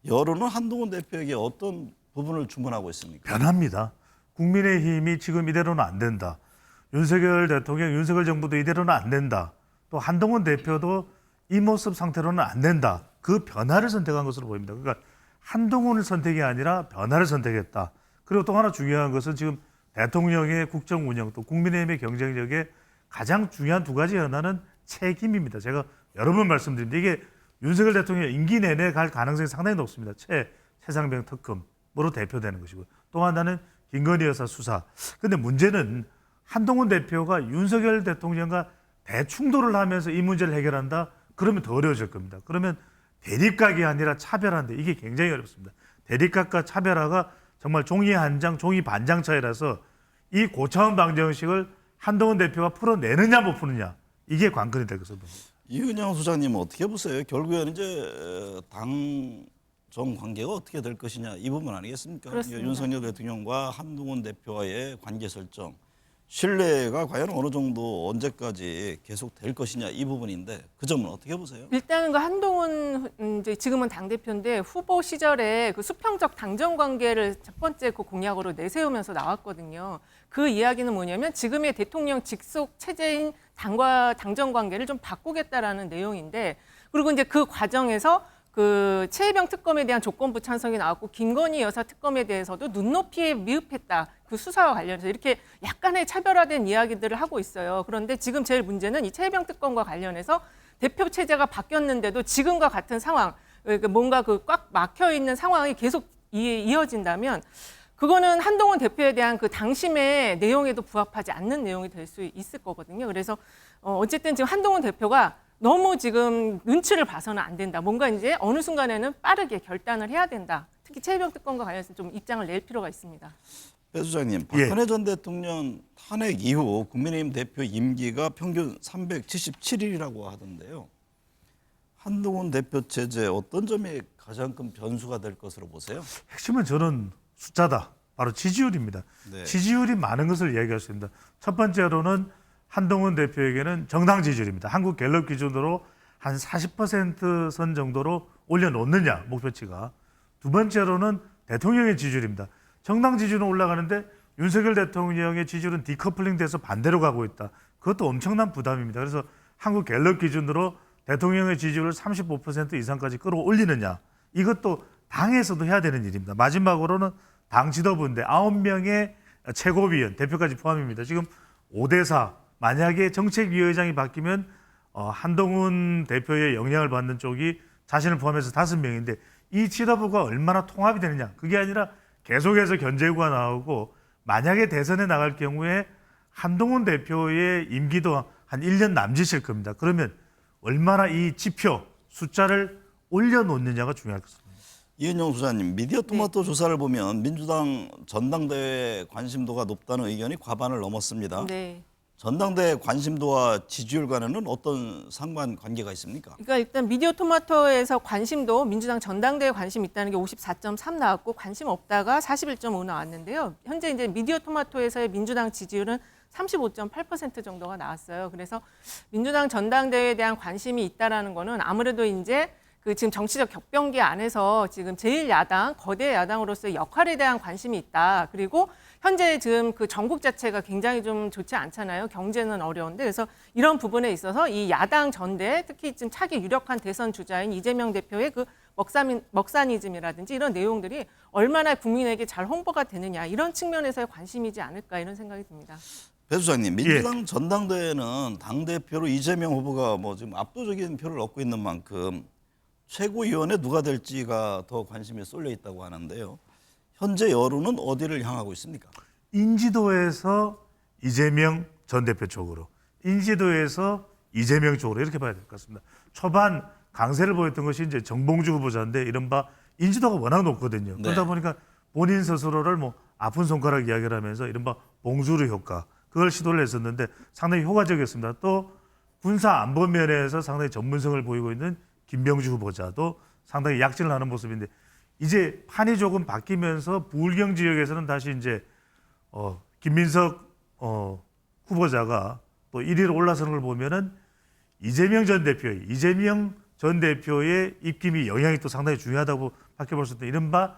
여론은 한동훈 대표에게 어떤 부분을 주문하고 있습니까? 변합니다. 국민의힘이 지금 이대로는 안 된다. 윤석열 대통령, 윤석열 정부도 이대로는 안 된다. 또 한동훈 대표도 이 모습 상태로는 안 된다. 그 변화를 선택한 것으로 보입니다. 그러니까 한동훈을 선택이 아니라 변화를 선택했다. 그리고 또 하나 중요한 것은 지금 대통령의 국정 운영 또 국민의힘의 경쟁력에 가장 중요한 두 가지 하나는 책임입니다. 제가 여러 번 말씀드렸는데 이게 윤석열 대통령 임기 내내 갈 가능성이 상당히 높습니다. 최상병 특검으로 대표되는 것이고 또 하나는 김건희 여사 수사. 근데 문제는 한동훈 대표가 윤석열 대통령과 대충돌을 하면서 이 문제를 해결한다? 그러면 더 어려워질 겁니다. 그러면 대립각이 아니라 차별화인데 이게 굉장히 어렵습니다. 대립각과 차별화가 정말 종이 한 장, 종이 반장 차이라서 이 고차원 방정식을 한동훈 대표가 풀어내느냐 못 푸느냐 이게 관건이 될 것으로 봅니다. 이은영 소장님 어떻게 보세요? 결국에는 이제 당정 관계가 어떻게 될 것이냐 이 부분 아니겠습니까? 그렇습니다. 윤석열 대통령과 한동훈 대표와의 관계 설정, 신뢰가 과연 어느 정도 언제까지 계속 될 것이냐 이 부분인데 그 점은 어떻게 보세요? 일단은 그 한동훈 이제 지금은 당 대표인데 후보 시절에 그 수평적 당정 관계를 첫 번째 그 공약으로 내세우면서 나왔거든요. 그 이야기는 뭐냐면 지금의 대통령 직속 체제인 당과 당정 관계를 좀 바꾸겠다라는 내용인데 그리고 이제 그 과정에서 그 최혜병 특검에 대한 조건부 찬성이 나왔고 김건희 여사 특검에 대해서도 눈높이에 미흡했다. 그 수사와 관련해서 이렇게 약간의 차별화된 이야기들을 하고 있어요. 그런데 지금 제일 문제는 이 최혜병 특검과 관련해서 대표 체제가 바뀌었는데도 지금과 같은 상황, 뭔가 그 꽉 막혀 있는 상황이 계속 이어진다면 그거는 한동훈 대표에 대한 그 당심의 내용에도 부합하지 않는 내용이 될 수 있을 거거든요. 그래서 어쨌든 지금 한동훈 대표가 너무 지금 눈치를 봐서는 안 된다. 뭔가 이제 어느 순간에는 빠르게 결단을 해야 된다. 특히 최혜병 특검과 관련해서 좀 입장을 낼 필요가 있습니다. 배 소장님, 박근혜 전 대통령 탄핵 이후 국민의힘 대표 임기가 평균 377일이라고 하던데요. 한동훈 대표 체제 어떤 점이 가장 큰 변수가 될 것으로 보세요? 핵심은 저는 숫자다. 바로 지지율입니다. 네. 지지율이 많은 것을 이야기할 수 있습니다. 첫 번째로는 한동훈 대표에게는 정당 지지율입니다. 한국 갤럽 기준으로 한 40% 선 정도로 올려놓느냐 목표치가. 두 번째로는 대통령의 지지율입니다. 정당 지지율은 올라가는데 윤석열 대통령의 지지율은 디커플링 돼서 반대로 가고 있다. 그것도 엄청난 부담입니다. 그래서 한국 갤럽 기준으로 대통령의 지지율을 35% 이상까지 끌어올리느냐. 이것도 당에서도 해야 되는 일입니다. 마지막으로는 당 지도부인데 9명의 최고위원, 대표까지 포함입니다. 지금 5대4 만약에 정책위의장이 바뀌면 한동훈 대표의 영향을 받는 쪽이 자신을 포함해서 5명인데 이 지도부가 얼마나 통합이 되느냐. 그게 아니라 계속해서 견제구가 나오고 만약에 대선에 나갈 경우에 한동훈 대표의 임기도 한 1년 남짓일 겁니다. 그러면 얼마나 이 지표 숫자를 올려놓느냐가 중요할 것입니다. 이은영 소장님, 미디어 토마토 조사를 보면 민주당 전당대회 관심도가 높다는 의견이 과반을 넘었습니다. 네. 전당대회 관심도와 지지율 간에는 어떤 상관관계가 있습니까? 그러니까 일단 미디어 토마토에서 관심도 민주당 전당대회 관심 있다는 게 54.3 나왔고 관심 없다가 41.5 나왔는데요. 현재 이제 미디어 토마토에서의 민주당 지지율은 35.8% 정도가 나왔어요. 그래서 민주당 전당대회에 대한 관심이 있다라는 거는 아무래도 이제 그 지금 정치적 격변기 안에서 지금 제1야당, 거대 야당으로서의 역할에 대한 관심이 있다. 그리고 현재 지금 그 전국 자체가 굉장히 좀 좋지 않잖아요. 경제는 어려운데. 그래서 이런 부분에 있어서 이 야당 전대, 특히 지금 차기 유력한 대선 주자인 이재명 대표의 그 먹사니즘이라든지 이런 내용들이 얼마나 국민에게 잘 홍보가 되느냐. 이런 측면에서의 관심이지 않을까 이런 생각이 듭니다. 배 소장님, 민주당 전당대회는 당대표로 이재명 후보가 뭐 지금 압도적인 표를 얻고 있는 만큼 최고위원회 누가 될지가 더 관심이 쏠려 있다고 하는데요. 현재 여론은 어디를 향하고 있습니까? 인지도에서 이재명 전 대표 쪽으로, 인지도에서 이재명 쪽으로 이렇게 봐야 될 것 같습니다. 초반 강세를 보였던 것이 이제 정봉주 후보자인데 이른바 인지도가 워낙 높거든요. 네. 그러다 보니까 본인 스스로를 뭐 아픈 손가락 이야기를 하면서 이른바 봉주르 효과 그걸 시도를 했었는데 상당히 효과적이었습니다. 또 군사 안보 면에서 상당히 전문성을 보이고 있는 김병주 후보자도 상당히 약진을 하는 모습인데 이제 판이 조금 바뀌면서 부울경 지역에서는 다시 이제 김민석 후보자가 또 1위로 올라서는 걸 보면은 이재명 전 대표의 입김이 영향이 또 상당히 중요하다고 밖에 볼 수 있다. 이른바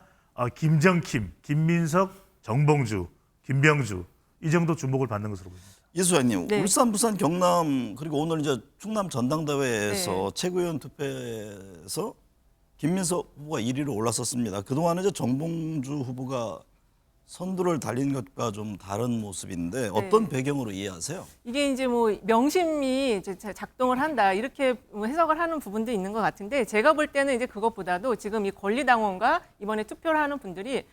김정킴, 김민석, 정봉주, 김병주 이 정도 주목을 받는 것으로 보입니다. 이 소장님, 네. 울산, 부산, 경남 그리고 오늘 이제 충남 전당대회에서 네. 최고위원 투표에서 김민석 후보가 1위로 올랐었습니다. 그동안은 이제 정봉주 후보가 선두를 달린 것과 좀 다른 모습인데 어떤 배경으로 이해하세요? 이게 이제 뭐 명심이 이제 작동을 한다 이렇게 뭐 해석을 하는 부분도 있는 것 같은데 제가 볼 때는 이제 그것보다도 지금 이 권리당원과 이번에 투표를 하는 분들이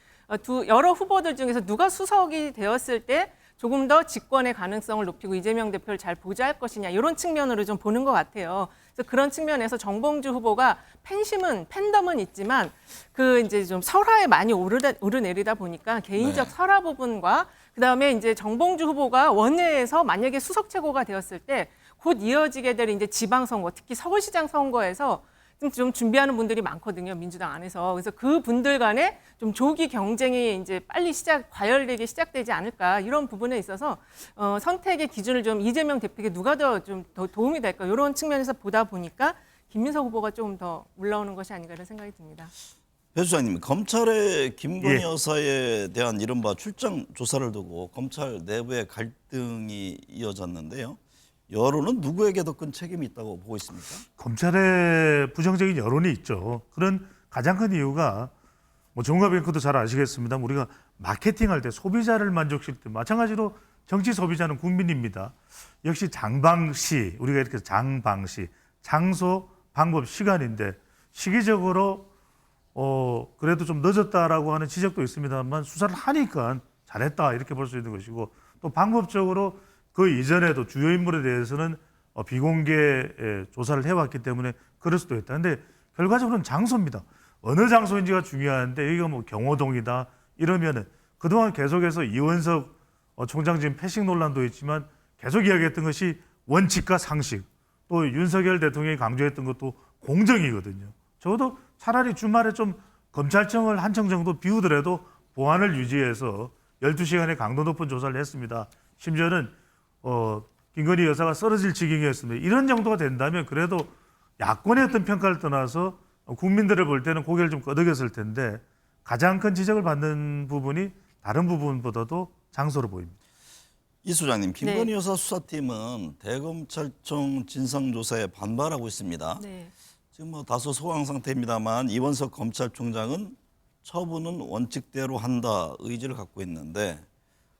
여러 후보들 중에서 누가 수석이 되었을 때 조금 더 집권의 가능성을 높이고 이재명 대표를 잘 보좌할 것이냐 이런 측면으로 좀 보는 것 같아요. 그래서 그런 측면에서 정봉주 후보가 팬덤은 있지만 그 이제 좀 설화에 많이 오르내리다 보니까 개인적 설화 부분과 그다음에 이제 정봉주 후보가 원내에서 만약에 수석 최고가 되었을 때 곧 이어지게 될 이제 지방선거, 특히 서울시장 선거에서 좀 준비하는 분들이 많거든요, 민주당 안에서. 그래서 그 분들 간에 좀 조기 경쟁이 이제 빨리 과열되게 시작되지 않을까 이런 부분에 있어서 선택의 기준을 좀 이재명 대표에게 누가 더 도움이 될까 이런 측면에서 보다 보니까 김민석 후보가 조금 더 올라오는 것이 아닌가 이런 생각이 듭니다. 배 수장님, 검찰의 김건희 예. 여사에 대한 이른바 출장 조사를 두고 검찰 내부의 갈등이 이어졌는데요. 여론은 누구에게 더 큰 책임이 있다고 보고 있습니까? 검찰의 부정적인 여론이 있죠. 그런 가장 큰 이유가 뭐 종합앵커도 잘 아시겠습니다. 우리가 마케팅할 때 소비자를 만족시킬 때 마찬가지로 정치 소비자는 국민입니다. 역시 장방시 우리가 이렇게 장방시 장소 방법 시간인데 시기적으로 그래도 좀 늦었다라고 하는 지적도 있습니다만 수사를 하니까 잘했다 이렇게 볼 수 있는 것이고 또 방법적으로 그 이전에도 주요 인물에 대해서는 비공개 조사를 해왔기 때문에 그럴 수도 있다. 근데 결과적으로는 장소입니다. 어느 장소인지가 중요한데 여기가 뭐 경호동이다 이러면은 그동안 계속해서 이원석 총장 지금 패싱 논란도 있지만 계속 이야기했던 것이 원칙과 상식 또 윤석열 대통령이 강조했던 것도 공정이거든요. 적어도 차라리 주말에 좀 검찰청을 한 청 정도 비우더라도 보안을 유지해서 12시간의 강도 높은 조사를 했습니다. 심지어는 김건희 여사가 쓰러질 지경이었습니다. 이런 정도가 된다면 그래도 야권의 어떤 평가를 떠나서 국민들을 볼 때는 고개를 좀 끄덕였을 텐데 가장 큰 지적을 받는 부분이 다른 부분보다도 장소로 보입니다. 이 소장님, 김건희 네. 여사 수사팀은 대검찰청 진상조사에 반발하고 있습니다. 네. 지금 뭐 다소 소강 상태입니다만 이원석 검찰총장은 처분은 원칙대로 한다 의지를 갖고 있는데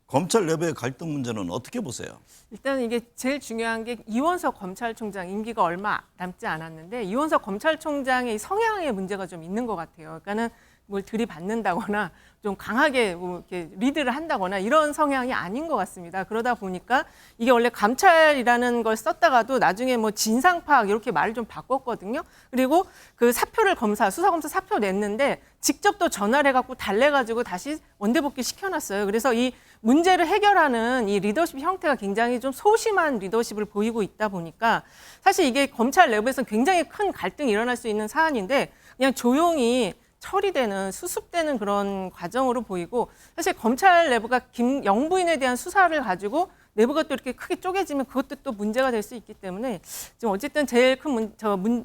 검찰 내부의 갈등 문제는 어떻게 보세요? 일단 이게 제일 중요한 게 이원석 검찰총장 임기가 얼마 남지 않았는데 이원석 검찰총장의 성향의 문제가 좀 있는 것 같아요. 그러니까는 뭘 들이받는다거나 좀 강하게 뭐 이렇게 리드를 한다거나 이런 성향이 아닌 것 같습니다. 그러다 보니까 이게 원래 감찰이라는 걸 썼다가도 나중에 뭐 진상 파악 이렇게 말을 좀 바꿨거든요. 그리고 그 사표를 수사검사 사표 냈는데 직접 또 전화를 해갖고 달래가지고 다시 원대복귀 시켜놨어요. 그래서 이 문제를 해결하는 이 리더십 형태가 굉장히 좀 소심한 리더십을 보이고 있다 보니까 사실 이게 검찰 내부에서는 굉장히 큰 갈등이 일어날 수 있는 사안인데 그냥 조용히 처리되는 수습되는 그런 과정으로 보이고 사실 검찰 내부가 영부인에 대한 수사를 가지고 내부가 또 이렇게 크게 쪼개지면 그것도 또 문제가 될 수 있기 때문에 지금 어쨌든 제일 큰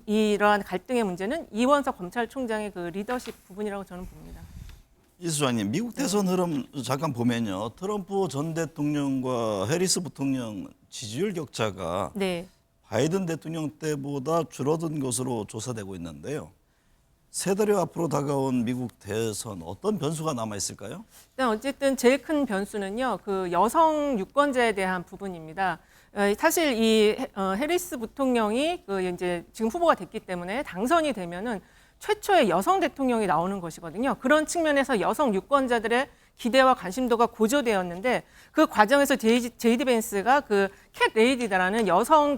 이러한 갈등의 문제는 이원석 검찰총장의 그 리더십 부분이라고 저는 봅니다. 이 소장님, 미국 대선 흐름 잠깐 보면요. 트럼프 전 대통령과 해리스 부통령 지지율 격차가 네. 바이든 대통령 때보다 줄어든 것으로 조사되고 있는데요. 세 달여 앞으로 다가온 미국 대선 어떤 변수가 남아 있을까요? 일단 어쨌든 제일 큰 변수는요, 그 여성 유권자에 대한 부분입니다. 사실 이 해리스 부통령이 그 이제 지금 후보가 됐기 때문에 당선이 되면은 최초의 여성 대통령이 나오는 것이거든요. 그런 측면에서 여성 유권자들의 기대와 관심도가 고조되었는데 그 과정에서 제이디 벤스가 그 캣 레이디다라는 여성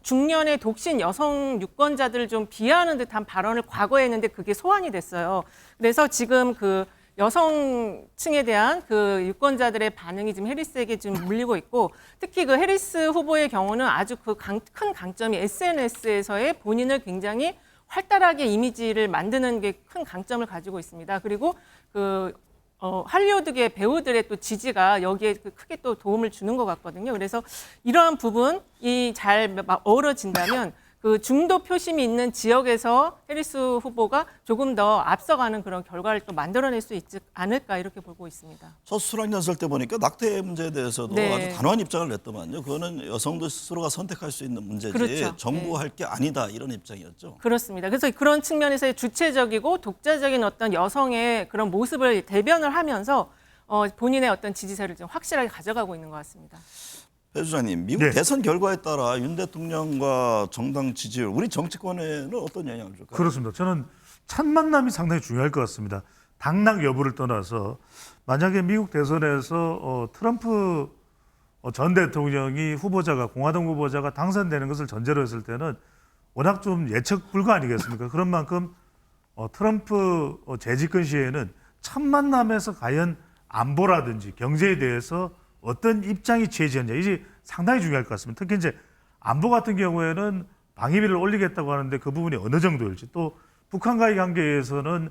중년의 독신 여성 유권자들을 좀 비하하는 듯한 발언을 과거에 했는데 그게 소환이 됐어요. 그래서 지금 그 여성층에 대한 그 유권자들의 반응이 지금 해리스에게 지금 물리고 있고 특히 그 해리스 후보의 경우는 아주 그 큰 강점이 SNS에서의 본인을 굉장히 활달하게 이미지를 만드는 게 큰 강점을 가지고 있습니다. 그리고 할리우드계 배우들의 또 지지가 여기에 크게 또 도움을 주는 것 같거든요. 그래서 이러한 부분이 잘 어우러진다면 그 중도 표심이 있는 지역에서 해리스 후보가 조금 더 앞서가는 그런 결과를 또 만들어낼 수 있지 않을까 이렇게 보고 있습니다. 첫 수락연설 때 보니까 낙태 문제에 대해서도 네. 아주 단호한 입장을 냈더만요. 그거는 여성들 스스로가 선택할 수 있는 문제지 그렇죠. 정부가 할 게 아니다 이런 입장이었죠. 그렇습니다. 그래서 그런 측면에서의 주체적이고 독자적인 어떤 여성의 그런 모습을 대변을 하면서 본인의 어떤 지지세를 좀 확실하게 가져가고 있는 것 같습니다. 배 주장님, 미국 네. 대선 결과에 따라 윤 대통령과 정당 지지율, 우리 정치권에는 어떤 영향을 줄까요? 그렇습니다. 저는 첫 만남이 상당히 중요할 것 같습니다. 당락 여부를 떠나서 만약에 미국 대선에서 트럼프 전 대통령이 공화당 후보자가 당선되는 것을 전제로 했을 때는 워낙 좀 예측 불가 아니겠습니까? 그런 만큼 트럼프 재집권 시에는 첫 만남에서 과연 안보라든지 경제에 대해서 어떤 입장이 취해졌냐 이게 상당히 중요할 것 같습니다. 특히 이제 안보 같은 경우에는 방위비를 올리겠다고 하는데 그 부분이 어느 정도일지 또 북한과의 관계에서는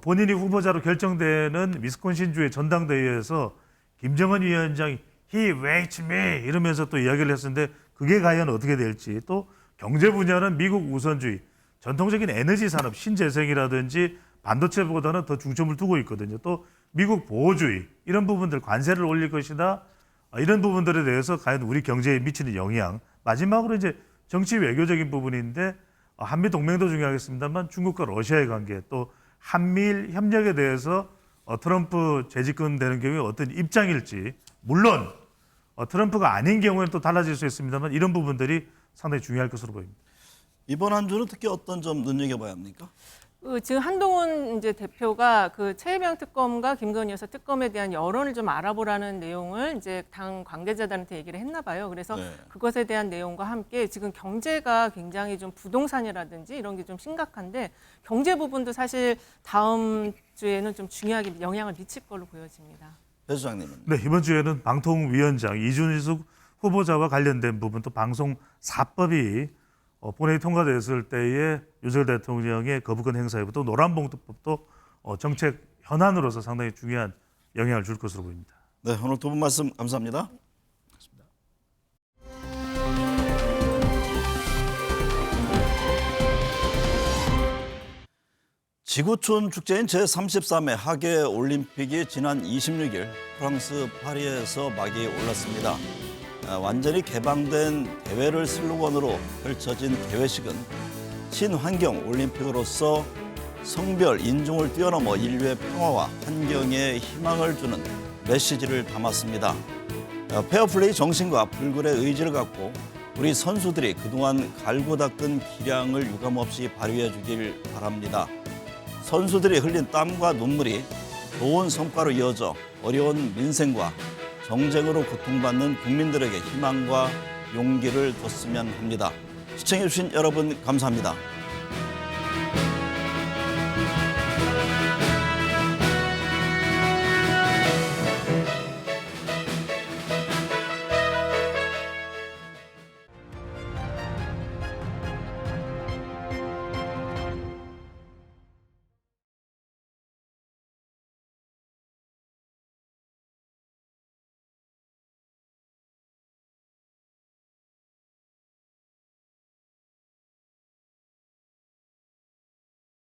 본인이 후보자로 결정되는 위스콘신주의 전당대회에서 김정은 위원장이 He waits me 이러면서 또 이야기를 했었는데 그게 과연 어떻게 될지 또 경제 분야는 미국 우선주의 전통적인 에너지 산업 신재생이라든지 반도체보다는 더 중점을 두고 있거든요. 또 미국 보호주의 이런 부분들 관세를 올릴 것이다. 이런 부분들에 대해서 과연 우리 경제에 미치는 영향. 마지막으로 이제 정치 외교적인 부분인데 한미 동맹도 중요하겠습니다만 중국과 러시아의 관계 또 한미일 협력에 대해서 트럼프 재집권되는 경우에 어떤 입장일지 물론 트럼프가 아닌 경우에는 또 달라질 수 있습니다만 이런 부분들이 상당히 중요할 것으로 보입니다. 이번 한 주는 특히 어떤 점 눈여겨봐야 합니까? 지금 한동훈 이제 대표가 그 최혜병 특검과 김건희 여사 특검에 대한 여론을 좀 알아보라는 내용을 이제 당 관계자들한테 얘기를 했나 봐요. 그래서 네. 그것에 대한 내용과 함께 지금 경제가 굉장히 좀 부동산이라든지 이런 게 좀 심각한데 경제 부분도 사실 다음 주에는 좀 중요하게 영향을 미칠 걸로 보여집니다. 배 수장님은? 네, 이번 주에는 방통위원장 이준석 후보자와 관련된 부분 또 방송 4법이 본회의 통과됐을 때에 윤석열 대통령의 거부권 행사이고 또 노란봉투법도 정책 현안으로서 상당히 중요한 영향을 줄 것으로 보입니다. 네, 오늘 두 분 말씀 감사합니다. 지구촌 축제인 제33회 하계 올림픽이 지난 26일 프랑스 파리에서 막이 올랐습니다. 완전히 개방된 대회를 슬로건으로 펼쳐진 개회식은 친환경 올림픽으로서 성별, 인종을 뛰어넘어 인류의 평화와 환경에 희망을 주는 메시지를 담았습니다. 페어플레이 정신과 불굴의 의지를 갖고 우리 선수들이 그동안 갈고 닦은 기량을 유감없이 발휘해 주길 바랍니다. 선수들이 흘린 땀과 눈물이 좋은 성과로 이어져 어려운 민생과 정쟁으로 고통받는 국민들에게 희망과 용기를 줬으면 합니다. 시청해 주신 여러분 감사합니다.